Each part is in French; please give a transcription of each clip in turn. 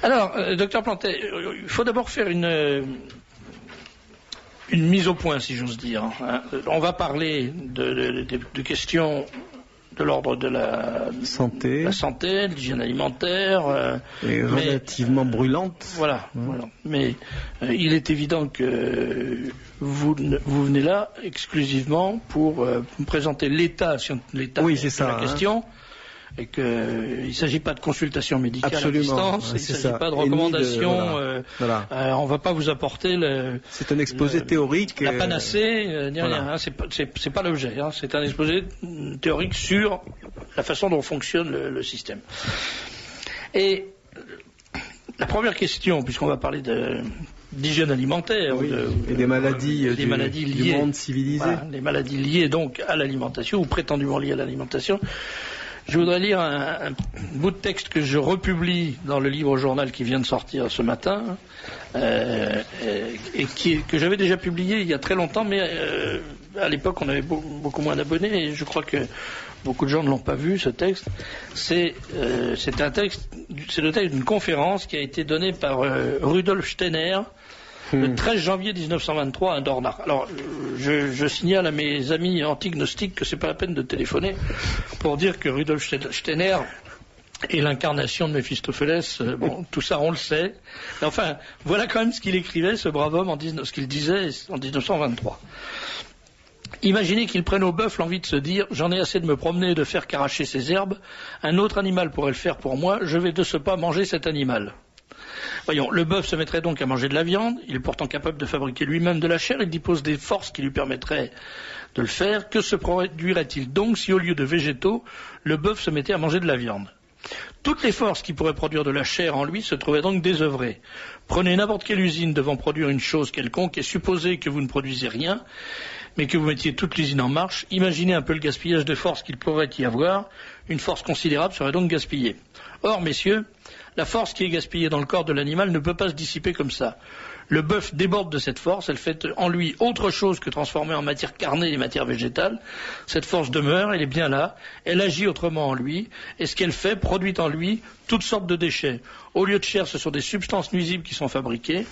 Alors, docteur Plantet, il faut d'abord faire une mise au point, si j'ose dire. Hein. On va parler de questions de l'ordre de la santé, de l'hygiène alimentaire. Et relativement brûlante. Voilà. Mais il est évident que vous venez là exclusivement pour me présenter l'état de la question. Et qu'il ne s'agit pas de consultation médicale à distance, il ne s'agit pas de recommandations, on ne va pas vous apporter c'est un exposé théorique. La panacée, ni rien, hein, c'est pas l'objet, hein, c'est un exposé théorique sur la façon dont fonctionne le système. Et la première question, puisqu'on va parler d'hygiène alimentaire, et des maladies, liées, du monde civilisé. Les maladies liées donc à l'alimentation, ou prétendument liées à l'alimentation. Je voudrais lire un bout de texte que je republie dans le livre journal qui vient de sortir ce matin, et que j'avais déjà publié il y a très longtemps, mais à l'époque on avait beaucoup moins d'abonnés, et je crois que beaucoup de gens ne l'ont pas vu, ce texte. C'est le texte d'une conférence qui a été donnée par Rudolf Steiner, le 13 janvier 1923 à Dornach. Alors, je signale à mes amis anti-gnostiques que c'est pas la peine de téléphoner pour dire que Rudolf Steiner est l'incarnation de Méphistophélès. Tout ça, on le sait. Mais enfin, voilà quand même ce qu'il écrivait, ce brave homme, ce qu'il disait en 1923. Imaginez qu'il prenne au bœuf l'envie de se dire « J'en ai assez de me promener et de faire qu'arracher ces herbes. Un autre animal pourrait le faire pour moi. Je vais de ce pas manger cet animal. » Voyons, le bœuf se mettrait donc à manger de la viande, il est pourtant capable de fabriquer lui-même de la chair, il dispose des forces qui lui permettraient de le faire. Que se produirait-il donc si au lieu de végétaux, le bœuf se mettait à manger de la viande? Toutes les forces qui pourraient produire de la chair en lui se trouvaient donc désœuvrées. Prenez n'importe quelle usine devant produire une chose quelconque et supposez que vous ne produisez rien, mais que vous mettiez toute l'usine en marche. Imaginez un peu le gaspillage de force qu'il pourrait y avoir. Une force considérable serait donc gaspillée. Or, messieurs, la force qui est gaspillée dans le corps de l'animal ne peut pas se dissiper comme ça. Le bœuf déborde de cette force, elle fait en lui autre chose que transformer en matière carnée les matières végétales. Cette force demeure, elle est bien là, elle agit autrement en lui, et ce qu'elle fait produit en lui toutes sortes de déchets. Au lieu de chair, ce sont des substances nuisibles qui sont fabriquées.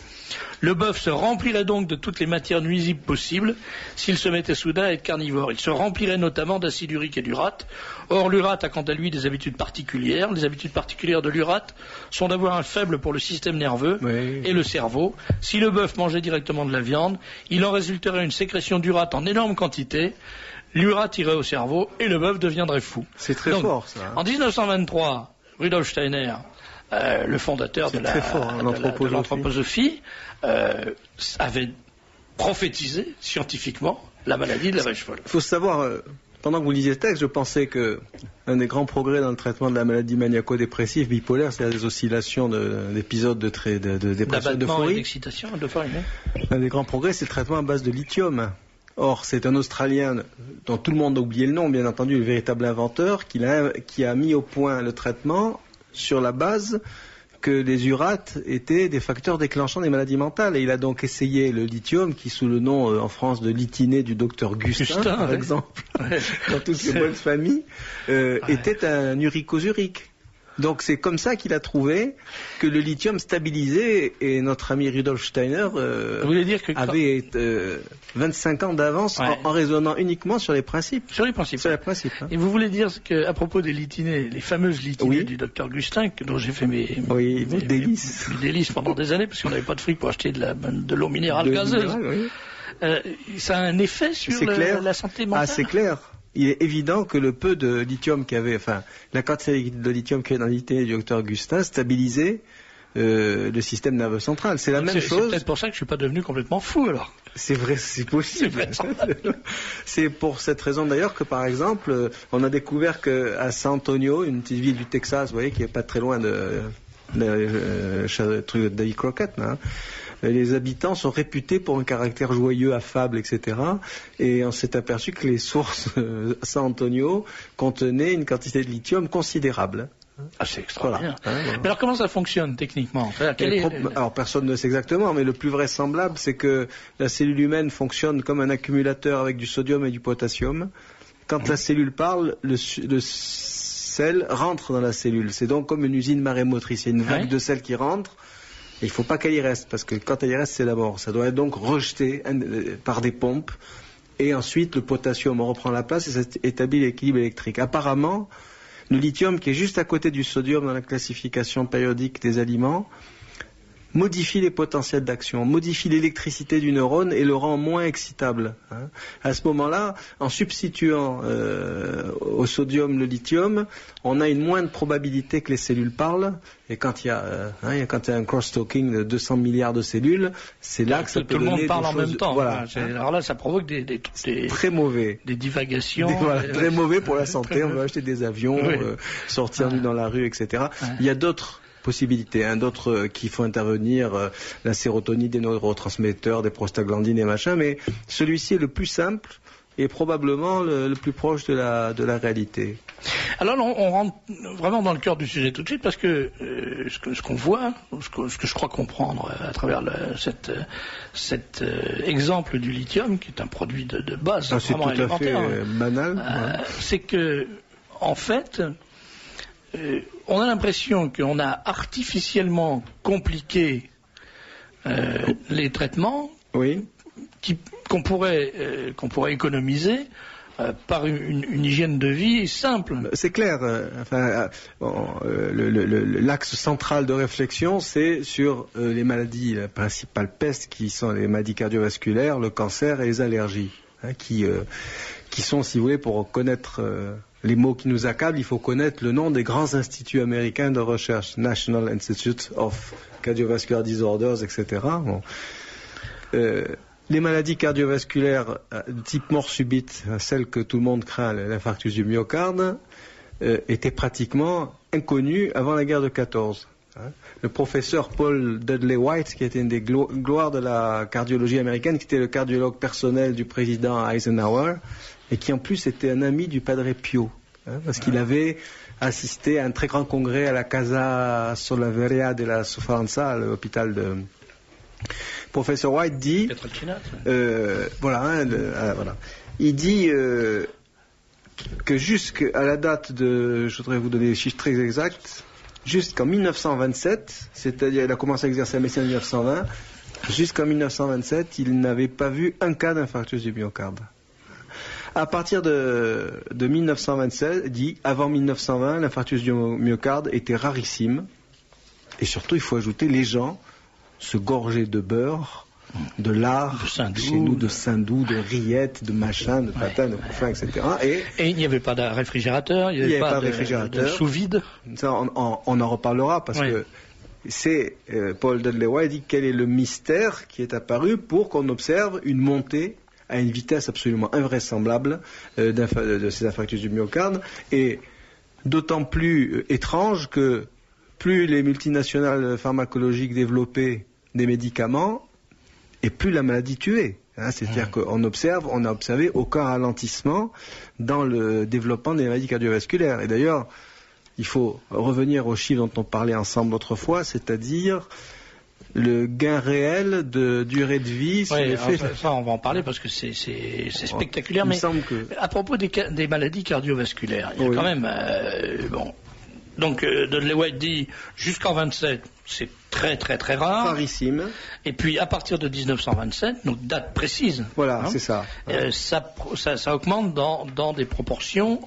Le bœuf se remplirait donc de toutes les matières nuisibles possibles s'il se mettait soudain à être carnivore. Il se remplirait notamment d'acide urique et d'urate. Or, l'urate a quant à lui des habitudes particulières. Les habitudes particulières de l'urate sont d'avoir un faible pour le système nerveux et le cerveau. Si le bœuf mangeait directement de la viande, il en résulterait une sécrétion d'urate en énorme quantité. L'urate irait au cerveau et le bœuf deviendrait fou. C'est très fort, ça. En 1923, Rudolf Steiner, le fondateur de l'anthroposophie, avait prophétisé scientifiquement la maladie de la vache folle. Il faut savoir, pendant que vous lisiez ce texte, je pensais que un des grands progrès dans le traitement de la maladie maniaco-dépressive bipolaire, c'est les oscillations d'épisodes de dépression, d'euphorie. D'excitation, d'euphorie. Un des grands progrès, c'est le traitement à base de lithium. Or, c'est un Australien dont tout le monde a oublié le nom, bien entendu, le véritable inventeur, qui a mis au point le traitement sur la base que les urates étaient des facteurs déclenchants des maladies mentales. Et il a donc essayé le lithium, qui sous le nom en France de lithiné du docteur Gustin, par exemple, dans toutes les bonnes familles, était un uricosurique. Donc c'est comme ça qu'il a trouvé que le lithium stabilisait, et notre ami Rudolf Steiner avait 25 ans d'avance en raisonnant uniquement sur les principes. Sur les principes. Hein. Et vous voulez dire qu'à propos des lithinées, les fameuses lithinées du docteur Gustin, dont j'ai fait mes délices pendant des années, parce qu'on n'avait pas de fric pour acheter de l'eau minérale gazeuse, ça a un effet sur la santé mentale. Ah, c'est clair. Il est évident que le peu de lithium la quantité de lithium qu'il y avait dans l'idée du docteur Gustin stabilisait le système nerveux central. C'est la même chose. C'est peut-être pour ça que je suis pas devenu complètement fou alors. C'est vrai, c'est possible. C'est pour cette raison d'ailleurs que par exemple, on a découvert qu'à San Antonio, une petite ville du Texas, vous voyez, qui est pas très loin de Davy Crockett, hein, les habitants sont réputés pour un caractère joyeux, affable, etc. Et on s'est aperçu que les sources à San Antonio contenaient une quantité de lithium considérable. Ah, c'est extraordinaire. Voilà. Mais alors comment ça fonctionne techniquement? Alors personne ne sait exactement, mais le plus vraisemblable, c'est que la cellule humaine fonctionne comme un accumulateur avec du sodium et du potassium. Quand la cellule parle, sel rentre dans la cellule. C'est donc comme une usine marémotrice. Il y a une vague de sel qui rentre. Et il ne faut pas qu'elle y reste, parce que quand elle y reste, c'est la mort. Ça doit être donc rejeté par des pompes. Et ensuite, le potassium reprend la place et ça établit l'équilibre électrique. Apparemment, le lithium, qui est juste à côté du sodium dans la classification périodique des aliments, modifie les potentiels d'action, modifie l'électricité du neurone et le rend moins excitable. À ce moment-là, en substituant au sodium le lithium, on a une moindre probabilité que les cellules parlent. Et quand il y a un cross-talking de 200 milliards de cellules, c'est là que ça peut donner des choses... Tout le monde parle en même temps. Voilà. Alors là, ça provoque des très mauvais. Des divagations. Très mauvais pour la santé. On veut acheter des avions, sortir nu dans la rue, etc. Il y a d'autres possibilités, d'autres qui font intervenir la sérotonine, des neurotransmetteurs, des prostaglandines et machin, mais celui-ci est le plus simple et probablement le plus proche de la réalité. Alors on rentre vraiment dans le cœur du sujet tout de suite parce que ce qu'on voit, ce que je crois comprendre à travers cet exemple du lithium, qui est un produit de base vraiment élémentaire, c'est tout à fait banal, c'est que en fait on a l'impression qu'on a artificiellement compliqué les traitements qu'on pourrait économiser par une hygiène de vie simple. C'est clair. L'axe central de réflexion, c'est sur les maladies, la principale peste, qui sont les maladies cardiovasculaires, le cancer et les allergies, qui sont, si vous voulez, pour connaître les mots qui nous accablent, il faut connaître le nom des grands instituts américains de recherche, National Institute of Cardiovascular Disorders, etc. Bon. Les maladies cardiovasculaires type mort subite, celles que tout le monde craint, l'infarctus du myocarde, étaient pratiquement inconnues avant la guerre de 14. Le professeur Paul Dudley White, qui était une des gloires de la cardiologie américaine, qui était le cardiologue personnel du président Eisenhower, et qui en plus était un ami du Padre Pio, parce qu'il avait assisté à un très grand congrès à la Casa Solaveria de la Sofferenza, à l'hôpital de... Professeur White dit... Il dit que jusqu'à la date de... Je voudrais vous donner des chiffres très exacts. Jusqu'en 1927, c'est-à-dire il a commencé à exercer la médecine en 1920, jusqu'en 1927, il n'avait pas vu un cas d'infarctus du myocarde. À partir de 1927, dit avant 1920, l'infarctus du myocarde était rarissime. Et surtout, il faut ajouter, les gens se gorgeaient de beurre, de lard, chez nous, de Saint-Doux, de rillettes, de machin, de patins, de couffins, etc. Et il n'y avait pas de réfrigérateur, il n'y avait pas de sous-vide. Ça, on en reparlera parce que c'est Paul Dudley White dit quel est le mystère qui est apparu pour qu'on observe une montée à une vitesse absolument invraisemblable de ces infarctus du myocarde, et d'autant plus étrange que plus les multinationales pharmacologiques développaient des médicaments, et plus la maladie tuait. C'est-à-dire qu'on a observé aucun ralentissement dans le développement des maladies cardiovasculaires. Et d'ailleurs, il faut revenir aux chiffres dont on parlait ensemble autrefois, c'est-à-dire le gain réel de durée de vie. Ça, on va en parler parce que c'est spectaculaire. Mais à propos des maladies cardiovasculaires, il y a quand même... Donc, Dudley White dit jusqu'en 27, c'est très très très rare. Rarissime. Et puis à partir de 1927, donc date précise. Voilà, c'est ça. Ça augmente dans des proportions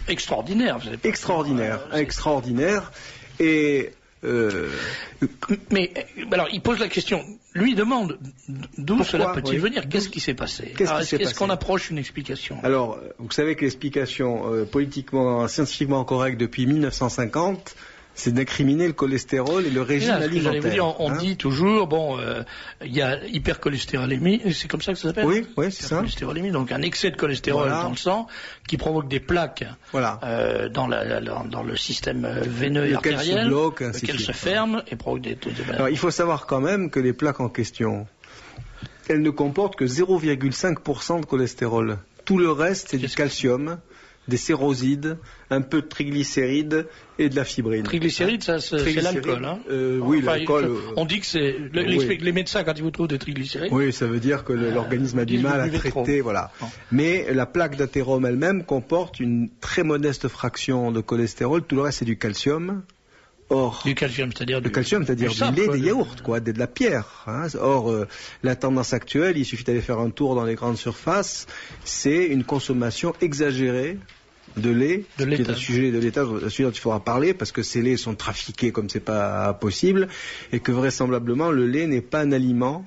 extraordinaires. Extraordinaires. Et mais alors il pose la question. Lui demande d'où cela peut-il venir. Qu'est-ce qui s'est passé? Est-ce qu'on approche une explication? Alors, vous savez que l'explication politiquement, scientifiquement correcte depuis 1950, c'est d'incriminer le cholestérol et le régime alimentaire. On dit toujours, il y a hypercholestérolémie, c'est comme ça que ça s'appelle? Oui, c'est ça. Cholestérolémie, donc un excès de cholestérol dans le sang qui provoque des plaques dans le système veineux et artériel, lequel se ferme et provoque des maladies. Alors, il faut savoir quand même que les plaques en question, elles ne comportent que 0,5% de cholestérol. Tout le reste, c'est du calcium, des sérosides, un peu de triglycérides et de la fibrine. Triglycérides, ça, c'est l'alcool. Hein. Oui, l'alcool. On dit que c'est les médecins, quand ils vous trouvent des triglycérides. Oui, ça veut dire que l'organisme a du mal à traiter, voilà. Non. Mais la plaque d'athérome elle-même comporte une très modeste fraction de cholestérol. Tout le reste, c'est du calcium. Or, du calcium, c'est-à-dire du lait, des yaourts, quoi, de la pierre. Hein. Or, la tendance actuelle, il suffit d'aller faire un tour dans les grandes surfaces, c'est une consommation exagérée de lait, qui est un sujet de l'État, celui dont il faudra parler, parce que ces laits sont trafiqués comme c'est pas possible, et que vraisemblablement le lait n'est pas un aliment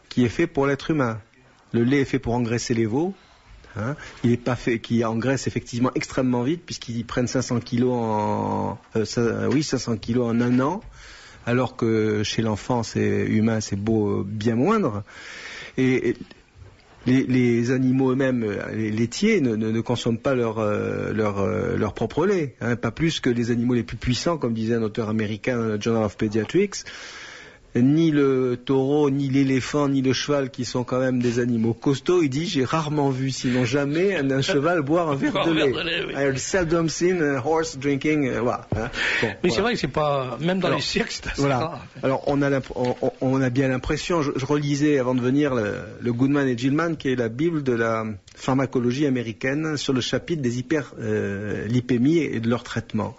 qui est fait pour l'être humain. Le lait est fait pour engraisser les veaux. Hein, il n'est pas fait, qui engraisse effectivement extrêmement vite puisqu'ils prennent 500 kilos 500 kilos en un an, alors que chez l'enfant humain c'est bien moindre. Et les animaux eux-mêmes, les laitiers, ne consomment pas leur propre lait, hein, pas plus que les animaux les plus puissants, comme disait un auteur américain dans le Journal of Pediatrics. Ni le taureau, ni l'éléphant, ni le cheval, qui sont quand même des animaux costauds, il dit, j'ai rarement vu, sinon jamais, un cheval boire un verre de lait. Oui. I have seldom seen a horse drinking, voilà. Hein. Bon, mais c'est vrai que c'est pas, même dans les cirques, c'est assez rare. Alors, on a bien l'impression, je relisais avant de venir le Goodman et Gilman, qui est la Bible de la pharmacologie américaine, sur le chapitre des hyperlipémies et de leur traitement.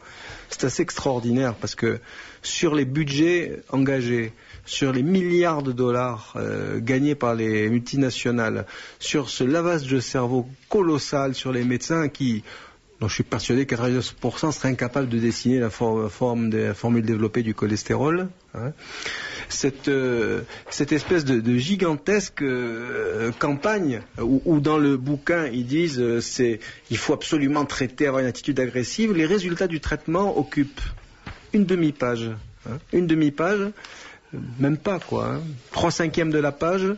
C'est assez extraordinaire parce que sur les budgets engagés, sur les milliards de dollars gagnés par les multinationales, sur ce lavage de cerveau colossal sur les médecins dont je suis persuadé qu'à 99% seraient incapables de dessiner la formule développée du cholestérol. Hein. Cette espèce de gigantesque campagne où dans le bouquin ils disent il faut absolument traiter, avoir une attitude agressive, les résultats du traitement occupent une demi-page. Hein, une demi-page, même pas quoi. Hein, 3/5 de la page,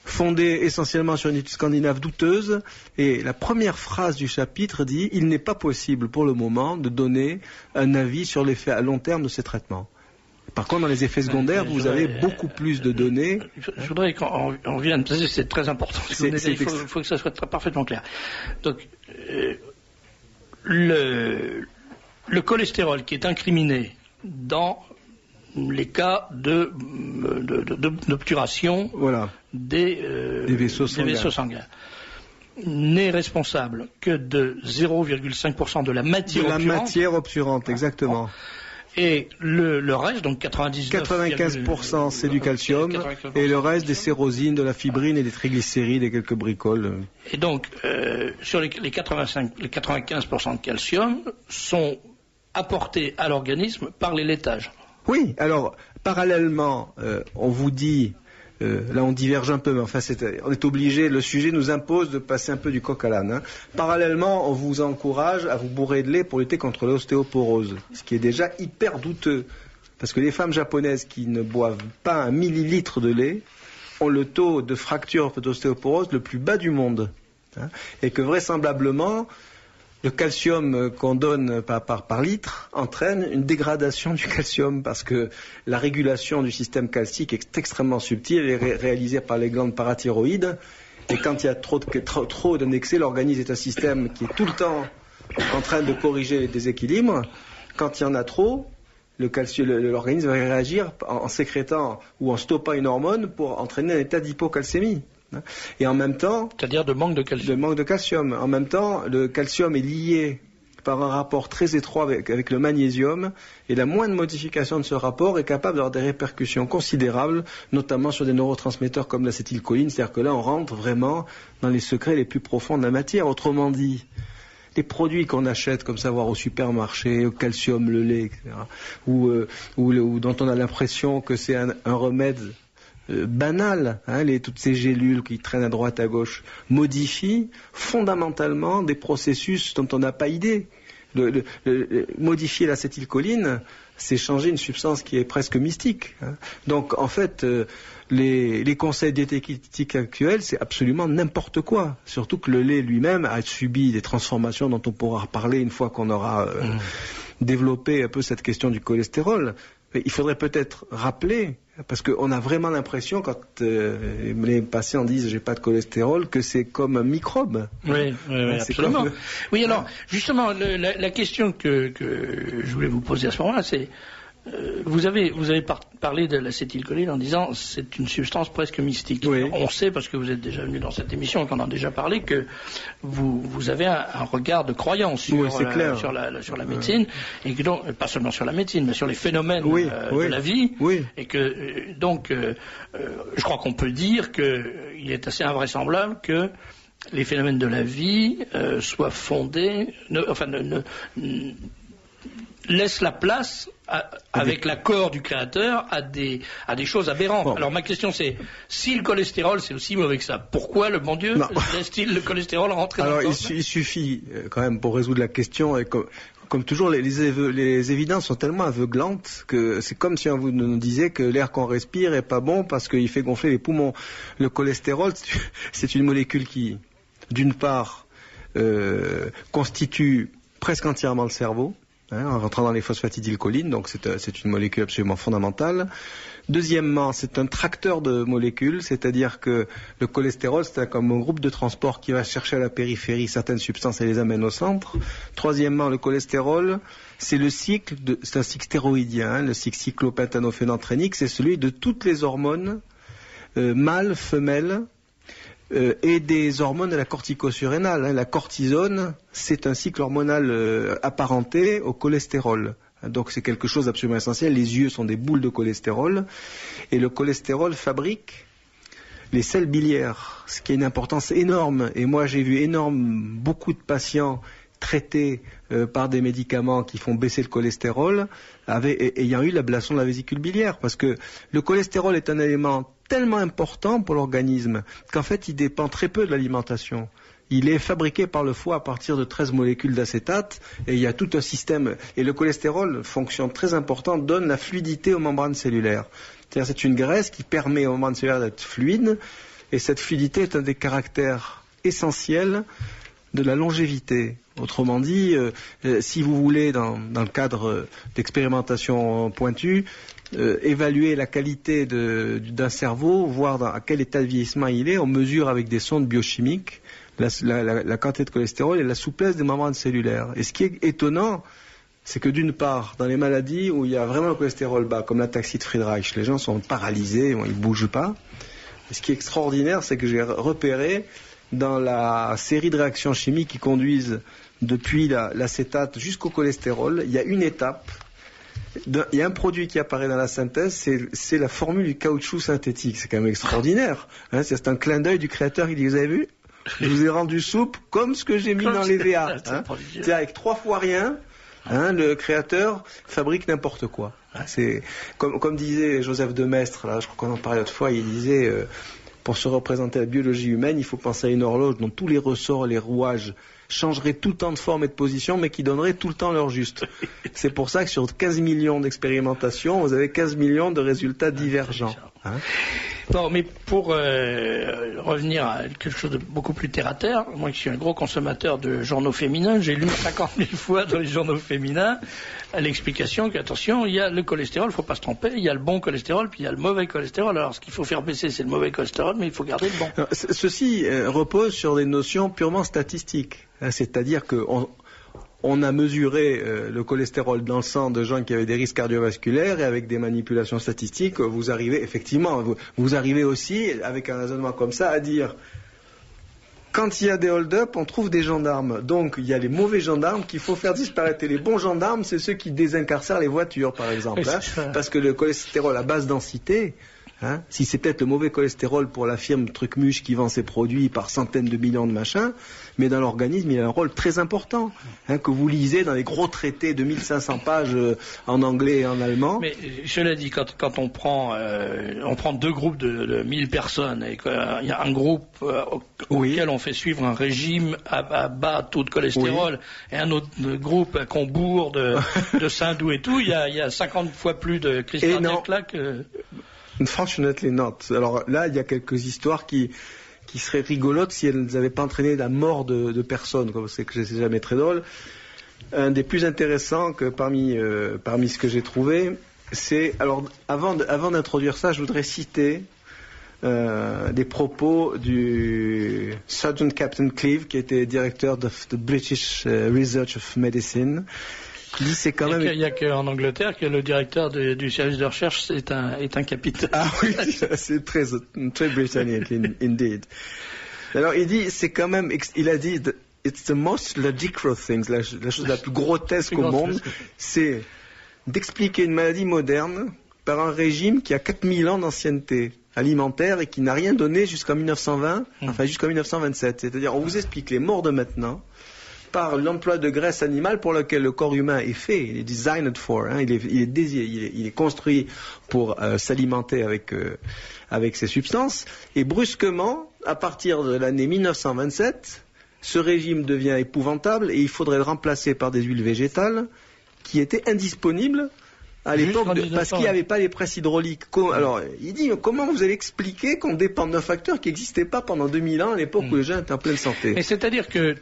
fondée essentiellement sur une étude scandinave douteuse, et la première phrase du chapitre dit « Il n'est pas possible pour le moment de donner un avis sur l'effet à long terme de ces traitements ». Par contre, dans les effets secondaires, vous avez beaucoup plus de données. Je voudrais qu'on revienne, parce que c'est très important. Il faut que ça soit parfaitement clair. Donc, le cholestérol qui est incriminé dans les cas d'obturation des vaisseaux sanguins n'est responsable que de 0,5% de la matière obturante, exactement. Et le reste, donc 95% c'est du calcium, et le reste des sérosines, de la fibrine et des triglycérides et quelques bricoles. Et donc, sur les 95% de calcium sont apportés à l'organisme par les laitages. Oui, alors, parallèlement, on vous dit, là on diverge un peu, mais enfin on est obligé, le sujet nous impose de passer un peu du coq à l'âne. Hein. Parallèlement, on vous encourage à vous bourrer de lait pour lutter contre l'ostéoporose, ce qui est déjà hyper douteux, parce que les femmes japonaises qui ne boivent pas 1 millilitre de lait ont le taux de fracture d'ostéoporose le plus bas du monde. Hein, et que vraisemblablement, le calcium qu'on donne par litre entraîne une dégradation du calcium parce que la régulation du système calcique est extrêmement subtile, elle est réalisée par les glandes parathyroïdes, et quand il y a trop d'un excès, l'organisme est un système qui est tout le temps en train de corriger les déséquilibres. Quand il y en a trop, l'organisme va réagir en sécrétant ou en stoppant une hormone pour entraîner un état d'hypocalcémie. Et en même temps, c'est-à-dire de manque de calcium. En même temps, le calcium est lié par un rapport très étroit avec le magnésium, et la moindre modification de ce rapport est capable d'avoir des répercussions considérables, notamment sur des neurotransmetteurs comme l'acétylcholine. C'est-à-dire que là, on rentre vraiment dans les secrets les plus profonds de la matière. Autrement dit, les produits qu'on achète comme ça, voir au supermarché, au calcium, le lait, etc., ou dont on a l'impression que c'est un remède banal, hein, toutes ces gélules qui traînent à droite à gauche, modifient fondamentalement des processus dont on n'a pas idée. Modifier l'acétylcholine, c'est changer une substance qui est presque mystique. Hein. Donc en fait, les conseils diététiques actuels, c'est absolument n'importe quoi. Surtout que le lait lui-même a subi des transformations dont on pourra reparler une fois qu'on aura développé un peu cette question du cholestérol. il faudrait peut-être rappeler, parce qu'on a vraiment l'impression, quand les patients disent j'ai pas de cholestérol, que c'est comme un microbe. Oui, absolument. Oui, alors, justement, la question que je voulais vous poser à ce moment-là, c'est vous avez parlé de l'acétylcholine en disant c'est une substance presque mystique. Oui. On sait, parce que vous êtes déjà venu dans cette émission et qu'on en a déjà parlé, que vous avez un regard de croyance sur la médecine, et que donc, pas seulement sur la médecine, mais sur les phénomènes de la vie, et que donc je crois qu'on peut dire qu'il est assez invraisemblable que les phénomènes de la vie soient fondés, laissent la place avec l'accord du créateur à des choses aberrantes. Bon. Alors ma question c'est, si le cholestérol c'est aussi mauvais que ça, pourquoi le bon Dieu laisse-t-il le cholestérol rentrer dans le corps? Il suffit quand même pour résoudre la question, et comme toujours les évidences sont tellement aveuglantes que c'est comme si on vous nous disait que l'air qu'on respire est pas bon parce qu'il fait gonfler les poumons. Le cholestérol, c'est une molécule qui, d'une part, constitue presque entièrement le cerveau, en rentrant dans les phosphatidylcholines, donc c'est une molécule absolument fondamentale. Deuxièmement, c'est un tracteur de molécules, c'est-à-dire que le cholestérol, c'est comme un groupe de transport qui va chercher à la périphérie certaines substances et les amène au centre. Troisièmement, le cholestérol, c'est un cycle stéroïdien, le cycle cyclopentanophénylantrénique, c'est celui de toutes les hormones, mâles, femelles, et des hormones de la corticosurrénale. La cortisone, c'est un cycle hormonal apparenté au cholestérol. Donc c'est quelque chose d'absolument essentiel. Les yeux sont des boules de cholestérol. Et le cholestérol fabrique les sels biliaires, ce qui a une importance énorme. Et moi j'ai vu beaucoup de patients traités par des médicaments qui font baisser le cholestérol ayant eu l'ablation de la vésicule biliaire. Parce que le cholestérol est un élément tellement important pour l'organisme qu'en fait il dépend très peu de l'alimentation. Il est fabriqué par le foie à partir de 13 molécules d'acétate, et il y a tout un système. Et le cholestérol, fonction très importante, donne la fluidité aux membranes cellulaires. C'est-à-dire c'est une graisse qui permet aux membranes cellulaires d'être fluides, et cette fluidité est un des caractères essentiels de la longévité. Autrement dit, si vous voulez, dans le cadre d'expérimentation pointue, évaluer la qualité d'un cerveau, voir à quel état de vieillissement il est, on mesure avec des sondes biochimiques la quantité de cholestérol et la souplesse des membranes cellulaires. Et ce qui est étonnant, c'est que d'une part, dans les maladies où il y a vraiment le cholestérol bas, comme l'ataxie de Friedreich, les gens sont paralysés, ils ne bougent pas. Et ce qui est extraordinaire, c'est que j'ai repéré dans la série de réactions chimiques qui conduisent depuis l'acétate jusqu'au cholestérol, il y a une étape. Il y a un produit qui apparaît dans la synthèse, c'est la formule du caoutchouc synthétique. C'est quand même extraordinaire. C'est un clin d'œil du créateur. Il dit, vous avez vu, je vous ai rendu souple comme ce que j'ai mis dans les VA. C'est avec 3 fois rien. Le créateur fabrique n'importe quoi. C'est comme disait Joseph de Maistre, là, je crois qu'on en parlait l'autre fois, il disait pour se représenter la biologie humaine, il faut penser à une horloge dont tous les ressorts, les rouages changeraient tout le temps de forme et de position, mais qui donneraient tout le temps leur juste. C'est pour ça que sur 15 millions d'expérimentations, vous avez 15 millions de résultats divergents. Bon, mais pour revenir à quelque chose de beaucoup plus terre-à-terre, moi qui suis un gros consommateur de journaux féminins, j'ai lu 50 000 fois dans les journaux féminins l'explication qu'attention, il y a le cholestérol, il ne faut pas se tromper, il y a le bon cholestérol, puis il y a le mauvais cholestérol. Alors ce qu'il faut faire baisser, c'est le mauvais cholestérol, mais il faut garder le bon. Alors, ceci repose sur des notions purement statistiques. C'est-à-dire qu'on a mesuré le cholestérol dans le sang de gens qui avaient des risques cardiovasculaires, et avec des manipulations statistiques, vous arrivez effectivement, vous arrivez aussi avec un raisonnement comme ça à dire quand il y a des hold-up, on trouve des gendarmes. Donc il y a les mauvais gendarmes qu'il faut faire disparaître. Et les bons gendarmes, c'est ceux qui désincarcèrent les voitures, par exemple. Parce que le cholestérol à basse densité, si c'est peut-être le mauvais cholestérol pour la firme Trucmuche qui vend ses produits par centaines de millions de machins, mais dans l'organisme, il a un rôle très important, que vous lisez dans les gros traités de 1500 pages en anglais et en allemand. Mais cela dit, quand on prend 2 groupes de 1000 personnes, et qu'il y a un groupe auquel on fait suivre un régime à bas taux de cholestérol, et un autre groupe qu'on bourre de Saint-Doux et tout, il y a 50 fois plus de crise cardiaque là que... Unfortunately not. Alors là, il y a quelques histoires qui seraient rigolotes si elles n'avaient pas entraîné la mort de personnes, comme c'est que c'est jamais très drôle. Un des plus intéressants que parmi ce que j'ai trouvé, Alors, avant d'introduire ça, je voudrais citer des propos du Sergeant Captain Cleave, qui était directeur de British Research of Medicine. Il dit c'est quand même. Il n'y a qu'en Angleterre que le directeur du service de recherche est un capitaine. Ah oui, c'est très britannique, indeed. Alors il dit, c'est quand même, il a dit, it's the most ludicrous thing, la chose la plus grotesque au monde, c'est d'expliquer une maladie moderne par un régime qui a 4000 ans d'ancienneté alimentaire et qui n'a rien donné jusqu'en 1920, enfin jusqu'en 1927. C'est-à-dire, on vous explique les morts de maintenant par l'emploi de graisse animale pour laquelle le corps humain est fait, il est designed for, hein, il est construit pour s'alimenter avec ces substances, et brusquement, à partir de l'année 1927, ce régime devient épouvantable et il faudrait le remplacer par des huiles végétales qui étaient indisponibles à l'époque, parce qu'il n'y avait pas les presses hydrauliques. Alors, il dit, comment vous allez expliquer qu'on dépend d'un facteur qui n'existait pas pendant 2000 ans, à l'époque où les gens étaient en pleine santé? Mais c'est-à-dire que,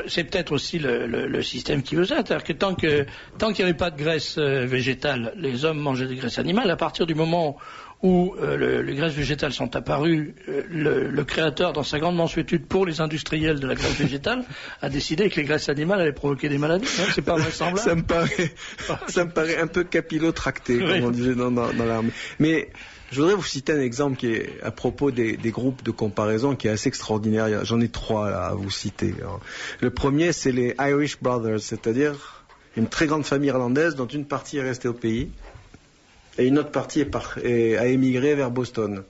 c'est peut-être aussi le système qui veut ça, c'est-à-dire que tant qu'il n'y avait pas de graisse végétale, les hommes mangeaient des graisses animales. À partir du moment où les graisses végétales sont apparues, le créateur, dans sa grande mansuétude pour les industriels de la graisse végétale, a décidé que les graisses animales allaient provoquer des maladies. C'est pas vraisemblable. Ça me paraît un peu capillotracté, comme on disait dans l'armée. Mais je voudrais vous citer un exemple qui est à propos des groupes de comparaison qui est assez extraordinaire. J'en ai 3 là, à vous citer. Le premier, c'est les Irish Brothers, c'est-à-dire une très grande famille irlandaise dont une partie est restée au pays et une autre partie a émigré vers Boston.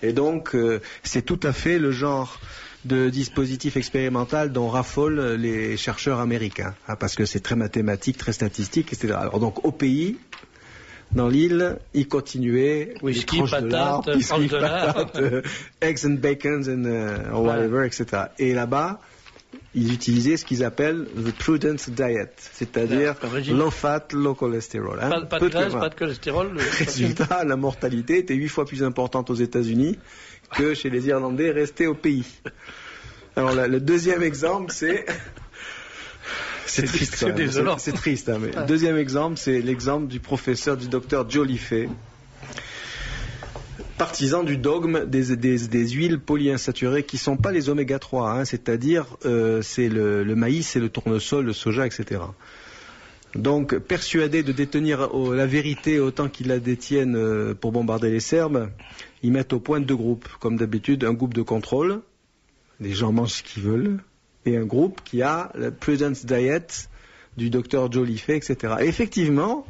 Et donc, c'est tout à fait le genre de dispositif expérimental dont raffolent les chercheurs américains, hein, parce que c'est très mathématique, très statistique, etc. Alors donc, au pays, dans l'île, ils continuaient whisky, patates, eggs and bacon and whatever, etc. Et là-bas, ils utilisaient ce qu'ils appellent the prudence diet, c'est-à-dire low fat, low cholesterol. Hein. Pas de graisse, pas de cholestérol. Résultat, la mortalité était 8 fois plus importante aux États-Unis que chez les Irlandais restés au pays. Alors le deuxième exemple, c'est triste. C'est triste, hein, mais le deuxième exemple, c'est l'exemple du docteur Joliffe, partisan du dogme des huiles polyinsaturées qui ne sont pas les oméga 3, hein, c'est-à-dire c'est le maïs et le tournesol, le soja, etc. Donc, persuadés de détenir la vérité autant qu'ils la détiennent pour bombarder les Serbes, ils mettent au point 2 groupes. Comme d'habitude, un groupe de contrôle, les gens mangent ce qu'ils veulent, et un groupe qui a la Prudence Diet du docteur Joliffe, etc. Et effectivement,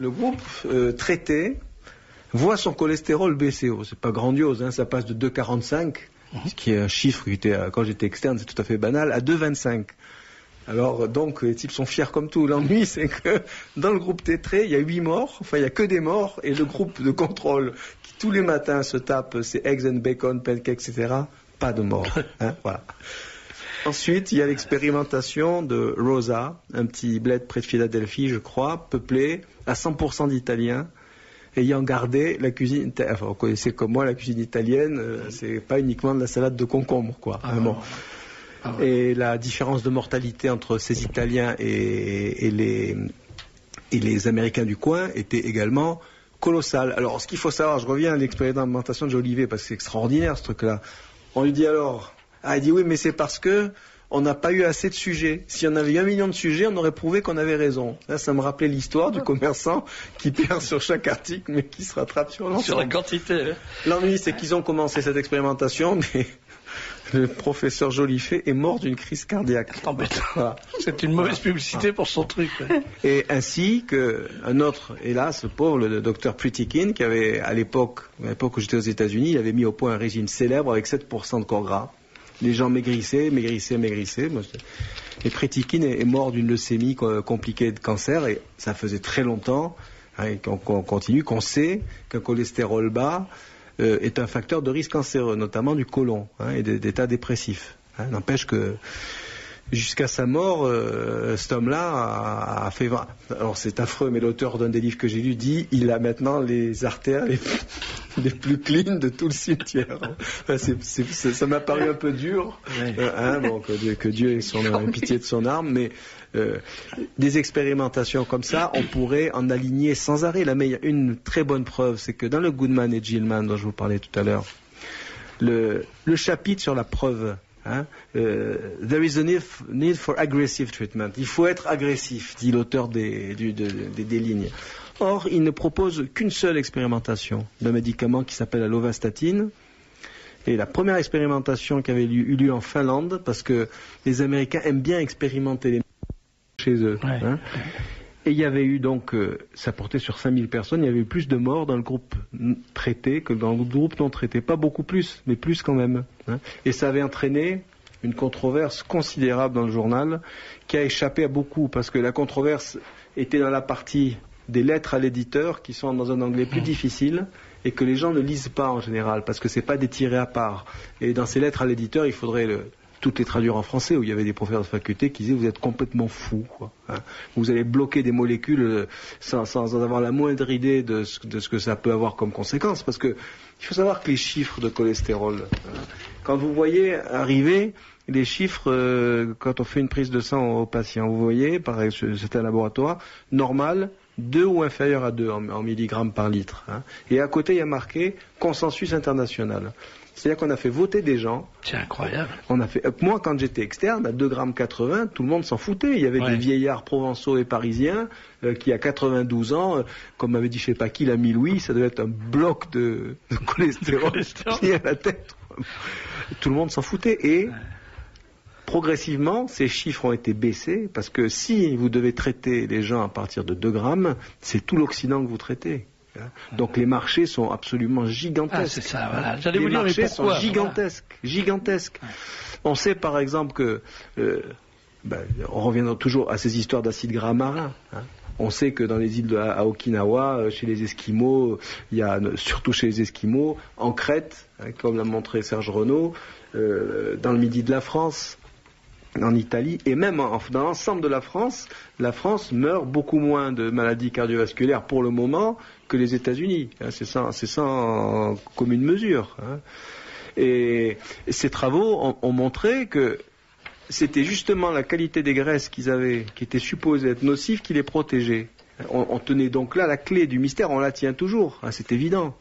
le groupe traité voit son cholestérol baisser. C'est pas grandiose, hein, ça passe de 2,45, ce qui est un chiffre qui était, quand j'étais externe, c'est tout à fait banal, à 2,25. Alors, donc, les types sont fiers comme tout. L'ennui, c'est que dans le groupe tétré, il y a 8 morts, enfin, il n'y a que des morts, et le groupe de contrôle, qui tous les matins se tape ces eggs and bacon, pancakes, etc., pas de morts. Hein, voilà. Ensuite, il y a l'expérimentation de Rosa, un petit bled près de Philadelphie, je crois, peuplé à 100% d'Italiens, ayant gardé la cuisine, enfin, vous connaissez comme moi la cuisine italienne, c'est pas uniquement de la salade de concombre, quoi. Ah, bon. Ah ouais. Et la différence de mortalité entre ces Italiens et les Américains du coin était également colossale. Alors, ce qu'il faut savoir, je reviens à l'expérimentation de Jolivet, parce que c'est extraordinaire ce truc-là. On lui dit alors, il dit oui, mais c'est parce que on n'a pas eu assez de sujets. Si on avait eu 1 million de sujets, on aurait prouvé qu'on avait raison. Là, ça me rappelait l'histoire du commerçant qui perd sur chaque article, mais qui se rattrape sur l'ensemble. Sur la quantité. Hein. L'ennui, c'est qu'ils ont commencé cette expérimentation, mais le professeur Joliffe est mort d'une crise cardiaque. Voilà. C'est une mauvaise publicité pour son truc. Ouais. Et ainsi qu'un autre, hélas, le pauvre, le docteur Pritikin, qui avait, à l'époque où j'étais aux États-Unis, il avait mis au point un régime célèbre avec 7% de corps gras. Les gens maigrissaient. Et Pritikin est mort d'une leucémie compliquée de cancer, et ça faisait très longtemps, hein, qu'on sait qu'un cholestérol bas est un facteur de risque cancéreux, notamment du côlon, hein, et d'état dépressif. Hein, n'empêche que jusqu'à sa mort, cet homme-là a fait... Alors c'est affreux, mais l'auteur d'un des livres que j'ai lu dit il a maintenant les artères les plus clean de tout le cimetière. Enfin, ça m'a paru un peu dur, que Dieu ait pitié de son âme, mais des expérimentations comme ça, on pourrait en aligner sans arrêt. Une très bonne preuve, c'est que dans le Goodman et Gilman dont je vous parlais tout à l'heure, le chapitre sur la preuve, there is a need for aggressive treatment. Il faut être agressif, dit l'auteur des lignes. Or, il ne propose qu'une seule expérimentation d'un médicament qui s'appelle la lovastatine. Et la première expérimentation qui avait eu lieu en Finlande, parce que les Américains aiment bien expérimenter les chez eux. Ouais. Et il y avait eu donc, ça portait sur 5000 personnes, il y avait eu plus de morts dans le groupe traité que dans le groupe non traité. Pas beaucoup plus, mais plus quand même. Et ça avait entraîné une controverse considérable dans le journal, qui a échappé à beaucoup, parce que la controverse était dans la partie des lettres à l'éditeur, qui sont dans un anglais plus difficile, et que les gens ne lisent pas en général, parce que c'est pas des tirés à part. Et dans ces lettres à l'éditeur, il faudrait toutes les traduire en français, où il y avait des professeurs de faculté qui disaient vous êtes complètement fous, quoi. Vous allez bloquer des molécules sans avoir la moindre idée de ce que ça peut avoir comme conséquence, parce que il faut savoir que les chiffres de cholestérol, quand vous voyez arriver les chiffres quand on fait une prise de sang au patient, vous voyez, pareil, c'est un laboratoire normal, 2 ou inférieur à 2 en milligrammes par litre. Et à côté, il y a marqué consensus international. C'est-à-dire qu'on a fait voter des gens. C'est incroyable. Moi, quand j'étais externe, à 2,80 grammes, tout le monde s'en foutait. Il y avait des vieillards provençaux et parisiens qui, à 92 ans, comme m'avait dit je sais pas qui, l'ami Louis, ça devait être un bloc de cholestérol qui à la tête. Tout le monde s'en foutait. Et progressivement, ces chiffres ont été baissés, parce que si vous devez traiter les gens à partir de 2 grammes, c'est tout l'Occident que vous traitez. Donc les marchés sont absolument gigantesques. C'est ça, voilà. J'allais les vous dire, marchés mais pourquoi, sont gigantesques. On sait par exemple que, on revient toujours à ces histoires d'acides gras marins. On sait que dans les îles à Okinawa, chez les Esquimaux, il y a surtout chez les Esquimaux, en Crète, comme l'a montré Serge Renaud, dans le midi de la France, en Italie, et même dans l'ensemble de la France meurt beaucoup moins de maladies cardiovasculaires pour le moment que les États-Unis. C'est ça en commune mesure. Et ces travaux ont montré que c'était justement la qualité des graisses qu'ils avaient, qui était supposée être nocive, qui les protégeait. On tenait donc là la clé du mystère, on la tient toujours, c'est évident.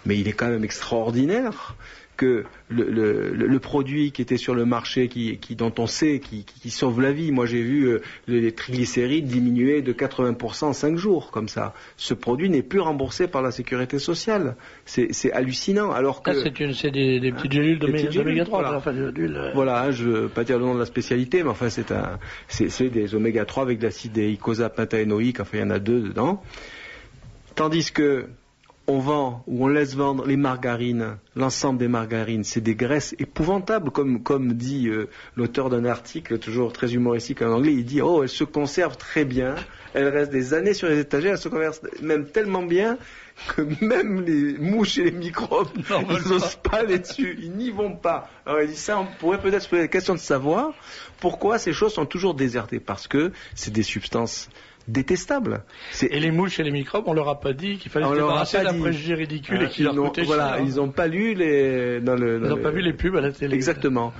Mais il est quand même extraordinaire que le produit qui était sur le marché, dont on sait, qui sauve la vie. Moi, j'ai vu les triglycérides diminuer de 80% en 5 jours, comme ça. Ce produit n'est plus remboursé par la sécurité sociale. C'est hallucinant. Alors que c'est des petites gélules d'oméga 3. Voilà, enfin, voilà, je ne veux pas dire le nom de la spécialité, mais enfin, c'est des oméga 3 avec de l'acide eicosapentaénoïque. Enfin, il y en a 2 dedans. Tandis que on vend ou on laisse vendre les margarines, l'ensemble des margarines, c'est des graisses épouvantables, comme dit l'auteur d'un article toujours très humoristique en anglais, il dit elles se conservent très bien, elles restent des années sur les étagères, elles se conservent même tellement bien que même les mouches et les microbes, ils n'osent pas les dessus, ils n'y vont pas. Alors il dit ça, on pourrait peut-être se poser la question de savoir pourquoi ces choses sont toujours désertées, parce que c'est des substances détestable. Et les mouches et les microbes, on leur a pas dit qu'il fallait se débarrasser d'un préjugé ridicule et qu'il leur coûtait cher. Ils n'ont pas lu ils n'ont pas vu les pubs à la télé. Exactement.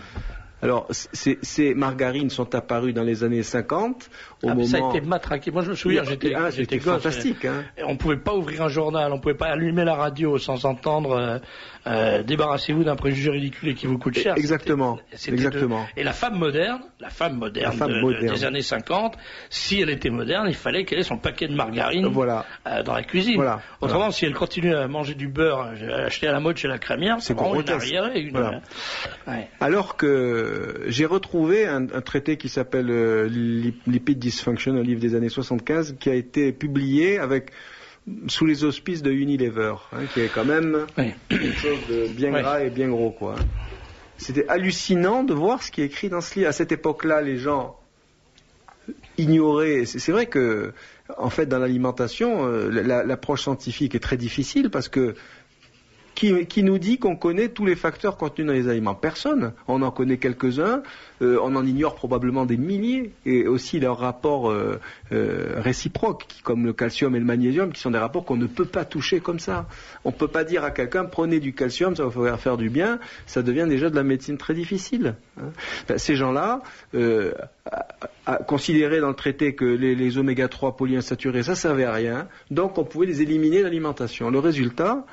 Alors, ces margarines sont apparues dans les années 50. Ça a été matraqué. Moi, je me souviens, j'étais gosse. Fantastique. Et on ne pouvait pas ouvrir un journal, on ne pouvait pas allumer la radio sans entendre débarrassez-vous d'un préjugé ridicule et qui vous coûte cher. Exactement. Et la femme moderne des années 50, si elle était moderne, il fallait qu'elle ait son paquet de margarine dans la cuisine. Autrement, si elle continue à manger du beurre acheté à la mode chez la crémière, c'est vraiment une arriérée. Alors que j'ai retrouvé un traité qui s'appelle Lipid Dysfunction, un livre des années 75, qui a été publié sous les auspices de Unilever, qui est quand même quelque chose de bien gras et bien gros, quoi. C'était hallucinant de voir ce qui est écrit dans ce livre. À cette époque-là, les gens ignoraient. C'est vrai que, en fait, dans l'alimentation, l'approche scientifique est très difficile parce que Qui nous dit qu'on connaît tous les facteurs contenus dans les aliments? Personne. On en connaît quelques-uns, on en ignore probablement des milliers, et aussi leurs rapports réciproques, comme le calcium et le magnésium, qui sont des rapports qu'on ne peut pas toucher comme ça. On ne peut pas dire à quelqu'un, prenez du calcium, ça va faire du bien, ça devient déjà de la médecine très difficile. Ces gens-là, considéraient dans le traité que les oméga 3 polyinsaturés, ça servait à rien, donc on pouvait les éliminer de l'alimentation. Le résultat,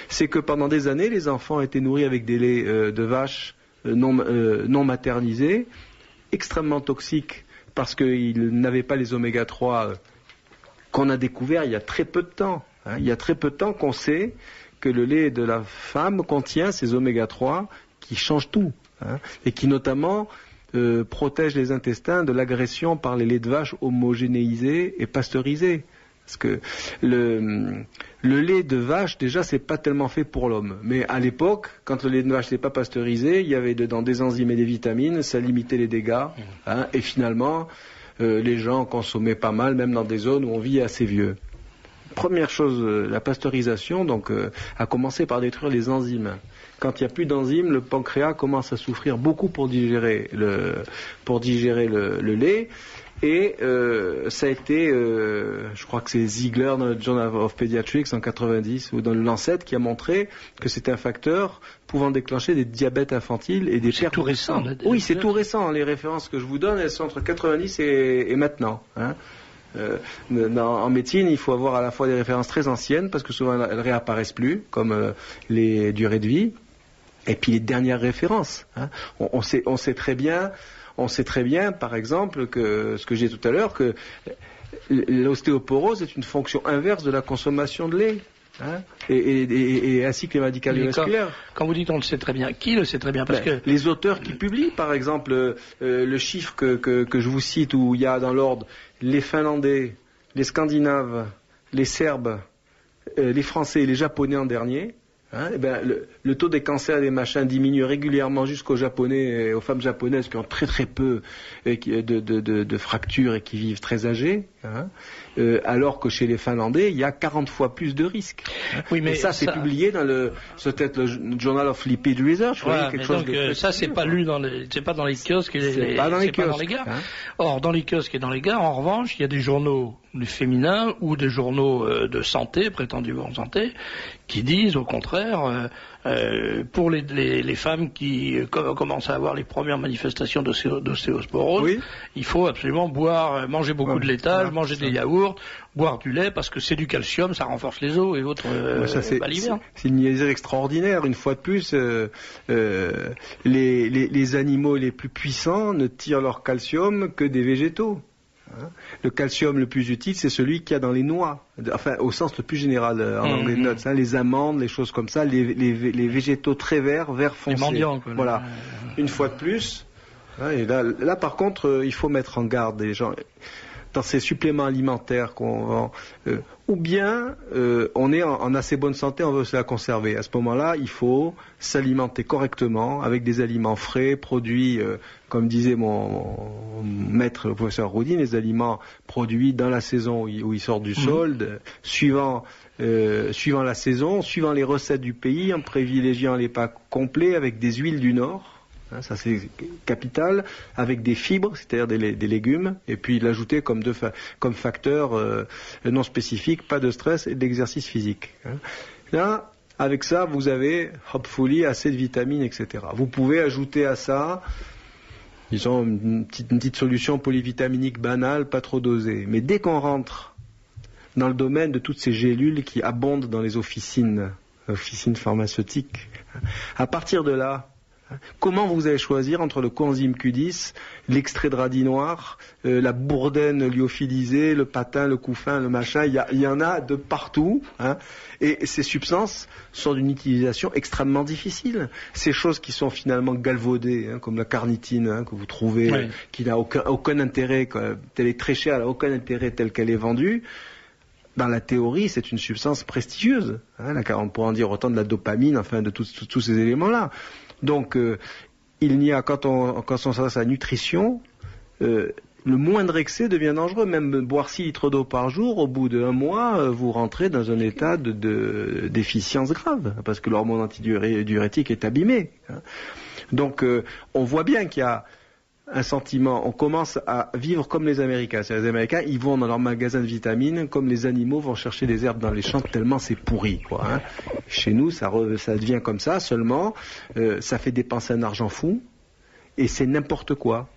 c'est que pendant des années, les enfants étaient nourris avec des laits de vaches non maternisés, extrêmement toxiques, parce qu'ils n'avaient pas les oméga 3 qu'on a découvert il y a très peu de temps. Il y a très peu de temps qu'on sait que le lait de la femme contient ces oméga 3 qui changent tout, et qui notamment protègent les intestins de l'agression par les laits de vache homogénéisés et pasteurisés. Parce que le lait de vache, déjà, c'est pas tellement fait pour l'homme. Mais à l'époque, quand le lait de vache n'était pas pasteurisé, il y avait dedans des enzymes et des vitamines, ça limitait les dégâts. Et finalement, les gens consommaient pas mal, même dans des zones où on vit assez vieux. Première chose, la pasteurisation, donc, a commencé par détruire les enzymes. Quand il n'y a plus d'enzymes, le pancréas commence à souffrir beaucoup pour digérer le lait. Et ça a été, je crois que c'est Ziegler dans le Journal of Pediatrics en 90 ou dans le Lancet qui a montré que c'était un facteur pouvant déclencher des diabètes infantiles et des pertes. C'est tout récent. Oui, c'est tout récent. Les références que je vous donne, elles sont entre 90 et maintenant. En médecine, il faut avoir à la fois des références très anciennes parce que souvent elles réapparaissent plus, comme les durées de vie, et puis les dernières références. On sait très bien. On sait très bien, par exemple, que ce que j'ai dit tout à l'heure, que l'ostéoporose est une fonction inverse de la consommation de lait, et ainsi que les maladies cardiovasculaires. Quand vous dites on le sait très bien, qui le sait très bien? Parce que les auteurs qui publient, par exemple, le chiffre que je vous cite, où il y a dans l'ordre les Finlandais, les Scandinaves, les Serbes, les Français et les Japonais en dernier. Le taux des cancers et des machins diminue régulièrement jusqu'aux Japonais et aux femmes japonaises qui ont très très peu de fractures et qui vivent très âgées, alors que chez les Finlandais, il y a 40 fois plus de risques. Oui, mais et ça, c'est publié dans le Journal of Lipid Research. Voilà, ça, c'est pas lu c'est pas dans les kiosques et pas dans les gares. Or, dans les kiosques et dans les gares, en revanche, il y a des journaux féminins ou des journaux de santé, prétendument santé, qui disent au contraire, pour les femmes qui commencent à avoir les premières manifestations d'ostéosporose, oui, il faut absolument manger beaucoup de laitage, manger des yaourts, boire du lait, parce que c'est du calcium, ça renforce les os et autres balivères. C'est une niaiserie extraordinaire. Une fois de plus, les animaux les plus puissants ne tirent leur calcium que des végétaux. Le calcium le plus utile, c'est celui qu'il y a dans les noix, enfin au sens le plus général en anglais nuts, les amandes, les choses comme ça, les végétaux très verts foncés. Les mendiants, quoi. Voilà. Une fois de plus, et là par contre, il faut mettre en garde les gens dans ces suppléments alimentaires qu'on vend. Ou bien on est en assez bonne santé, on veut se la conserver. À ce moment-là, il faut s'alimenter correctement avec des aliments frais, produits, comme disait mon maître, le professeur Roudin, les aliments produits dans la saison où ils sortent du sol, suivant la saison, suivant les recettes du pays, en privilégiant les pâtes complets avec des huiles du Nord. Ça c'est capital, avec des fibres, c'est-à-dire des légumes, et puis l'ajouter comme facteur non spécifique, pas de stress et d'exercice physique. Là, avec ça, vous avez, hopefully, assez de vitamines, etc. Vous pouvez ajouter à ça, disons, une petite solution polyvitaminique banale, pas trop dosée. Mais dès qu'on rentre dans le domaine de toutes ces gélules qui abondent dans les officines pharmaceutiques, à partir de là, comment vous allez choisir entre le coenzyme Q10, l'extrait de radis noir, la bourdaine lyophilisée, le patin, le couffin, le machin, il y en a de partout, et ces substances sont d'une utilisation extrêmement difficile. Ces choses qui sont finalement galvaudées, comme la carnitine que vous trouvez, qui n'a aucun intérêt, elle est très chère, elle n'a aucun intérêt tel qu'elle est vendue. Dans la théorie, c'est une substance prestigieuse. On pourrait en dire autant de la dopamine, enfin de tous ces éléments-là. Donc, il n'y a, quand on s'adresse à la nutrition, le moindre excès devient dangereux. Même boire 6 litres d'eau par jour, au bout d'1 mois, vous rentrez dans un état de déficience grave, parce que l'hormone antidiurétique est abîmée. Donc, on voit bien qu'il y a un sentiment, on commence à vivre comme les Américains. C'est-à-dire, les Américains, ils vont dans leur magasin de vitamines comme les animaux vont chercher des herbes dans les champs, tellement c'est pourri, quoi. Chez nous, ça devient comme ça, seulement, ça fait dépenser un argent fou, et c'est n'importe quoi.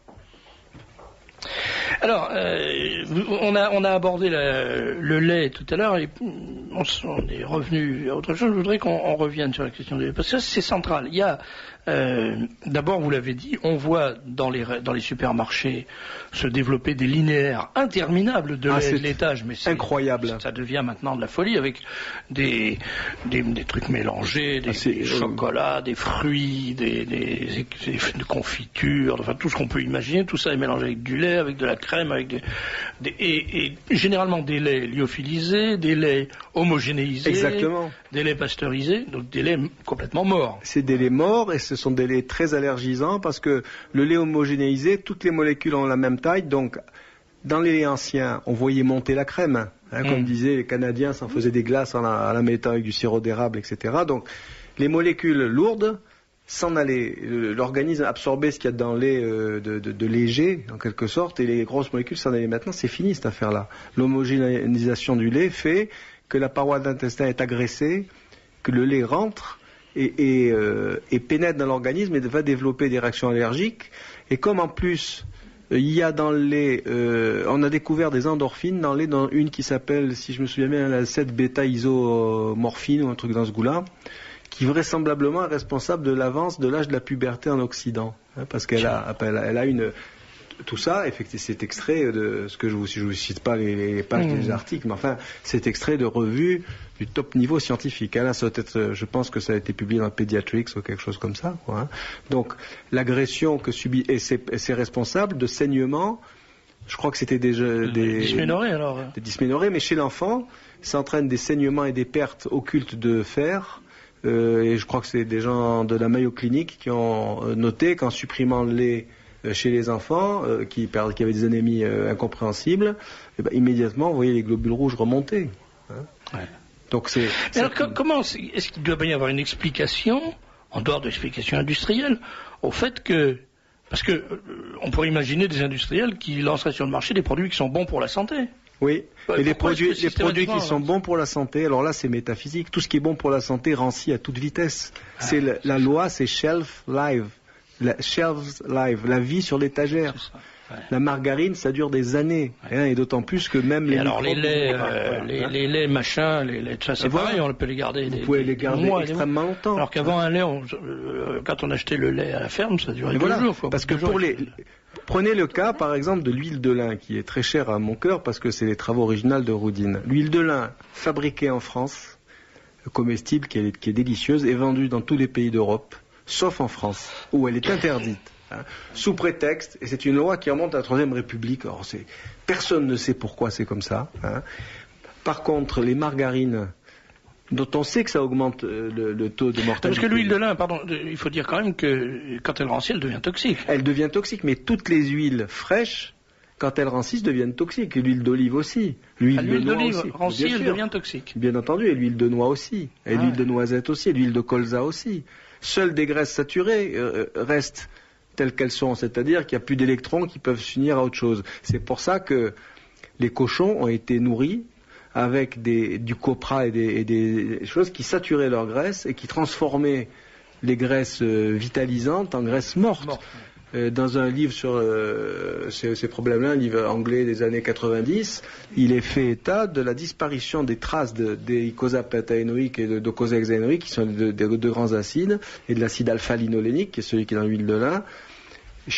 Alors, on a abordé le lait tout à l'heure et on est revenu à autre chose. Je voudrais qu'on revienne sur la question du lait, parce que ça, c'est central. Il y a, d'abord, vous l'avez dit, on voit dans les supermarchés se développer des linéaires interminables de lait de laitage, mais c'est incroyable. Ça devient maintenant de la folie, avec des trucs mélangés, des chocolats, des fruits, des confitures, enfin tout ce qu'on peut imaginer. Tout ça est mélangé avec du lait, avec de la crème, avec et généralement des laits lyophilisés, des laits homogénéisés, exactement, des laits pasteurisés, donc des laits complètement morts. C'est des laits morts, et ce sont des laits très allergisants, parce que le lait homogénéisé, toutes les molécules ont la même taille, donc dans les laits anciens, on voyait monter la crème, comme disaient les Canadiens, s'en faisaient des glaces en la mettant avec du sirop d'érable, etc. Donc les molécules lourdes s'en allaient, l'organisme absorbait ce qu'il y a dans le lait de léger, en quelque sorte, et les grosses molécules s'en allaient. Maintenant, c'est fini cette affaire-là. L'homogénéisation du lait fait que la paroi d'intestin est agressée, que le lait rentre et pénètre dans l'organisme et va développer des réactions allergiques. Et comme en plus, il y a dans le lait, on a découvert des endorphines dans le lait, dans une qui s'appelle, si je me souviens bien, la 7-bêta-isomorphine ou un truc dans ce goût-là, qui vraisemblablement est responsable de l'avance de l'âge de la puberté en Occident, parce qu'elle a une... Tout ça, effectivement, c'est extrait de ce que je vous cite pas les pages des articles, mais enfin, c'est extrait de revues du top niveau scientifique. Là, ça doit être, je pense que ça a été publié dans Pediatrics ou quelque chose comme ça, quoi. Donc, l'agression que subit, et c'est responsable de saignements. Je crois que c'était des dysménorrhées, alors. Des dysménorrhées, mais chez l'enfant, ça entraîne des saignements et des pertes occultes de fer. Et je crois que c'est des gens de la Mayo Clinic qui ont noté qu'en supprimant le lait chez les enfants qui avaient des anémies incompréhensibles, immédiatement, vous voyez les globules rouges remonter. Ouais. Donc alors comment est-ce qu'il doit bien y avoir une explication, en dehors de l'explication industrielle, au fait que... Parce que on pourrait imaginer des industriels qui lanceraient sur le marché des produits qui sont bons pour la santé. Oui, et les produits qui sont bons pour la santé, alors là c'est métaphysique, tout ce qui est bon pour la santé rancit à toute vitesse. La loi, c'est shelf life, la vie sur l'étagère. Ouais. La margarine, ça dure des années, et d'autant plus que même alors les laits machins, les laits de ça, c'est pareil, on peut les garder. Vous pouvez les garder extrêmement longtemps. Alors qu'avant un lait, quand on achetait le lait à la ferme, ça durait 2 jours. Parce que prenez le cas, par exemple, de l'huile de lin, qui est très chère à mon cœur parce que c'est les travaux originaux de Roudine. L'huile de lin fabriquée en France, comestible, qui est délicieuse, est vendue dans tous les pays d'Europe, sauf en France, où elle est interdite. Sous prétexte, et c'est une loi qui remonte à la Troisième République, alors personne ne sait pourquoi c'est comme ça. Par contre, les margarines, dont on sait que ça augmente le taux de mortalité. Parce que l'huile de lin, pardon, il faut dire quand même que quand elle rancit, elle devient toxique. Elle devient toxique, mais toutes les huiles fraîches, quand elles rancissent, deviennent toxiques. Et l'huile d'olive aussi. L'huile d'olive rancit, elle devient toxique. Bien entendu, et l'huile de noix aussi. Et l'huile de noisette aussi, et l'huile de colza aussi. Seules des graisses saturées restent telles qu'elles sont, c'est-à-dire qu'il n'y a plus d'électrons qui peuvent s'unir à autre chose. C'est pour ça que les cochons ont été nourris avec du copra et des choses qui saturaient leur graisse et qui transformaient les graisses vitalisantes en graisses mortes. Dans un livre sur ces problèmes-là, un livre anglais des années 90, il est fait état de la disparition des traces d'eicosapentaénoïques et de docosahexaénoïques, qui sont deux grands acides, et de l'acide alpha-linolénique, qui est celui qui est dans l'huile de lin.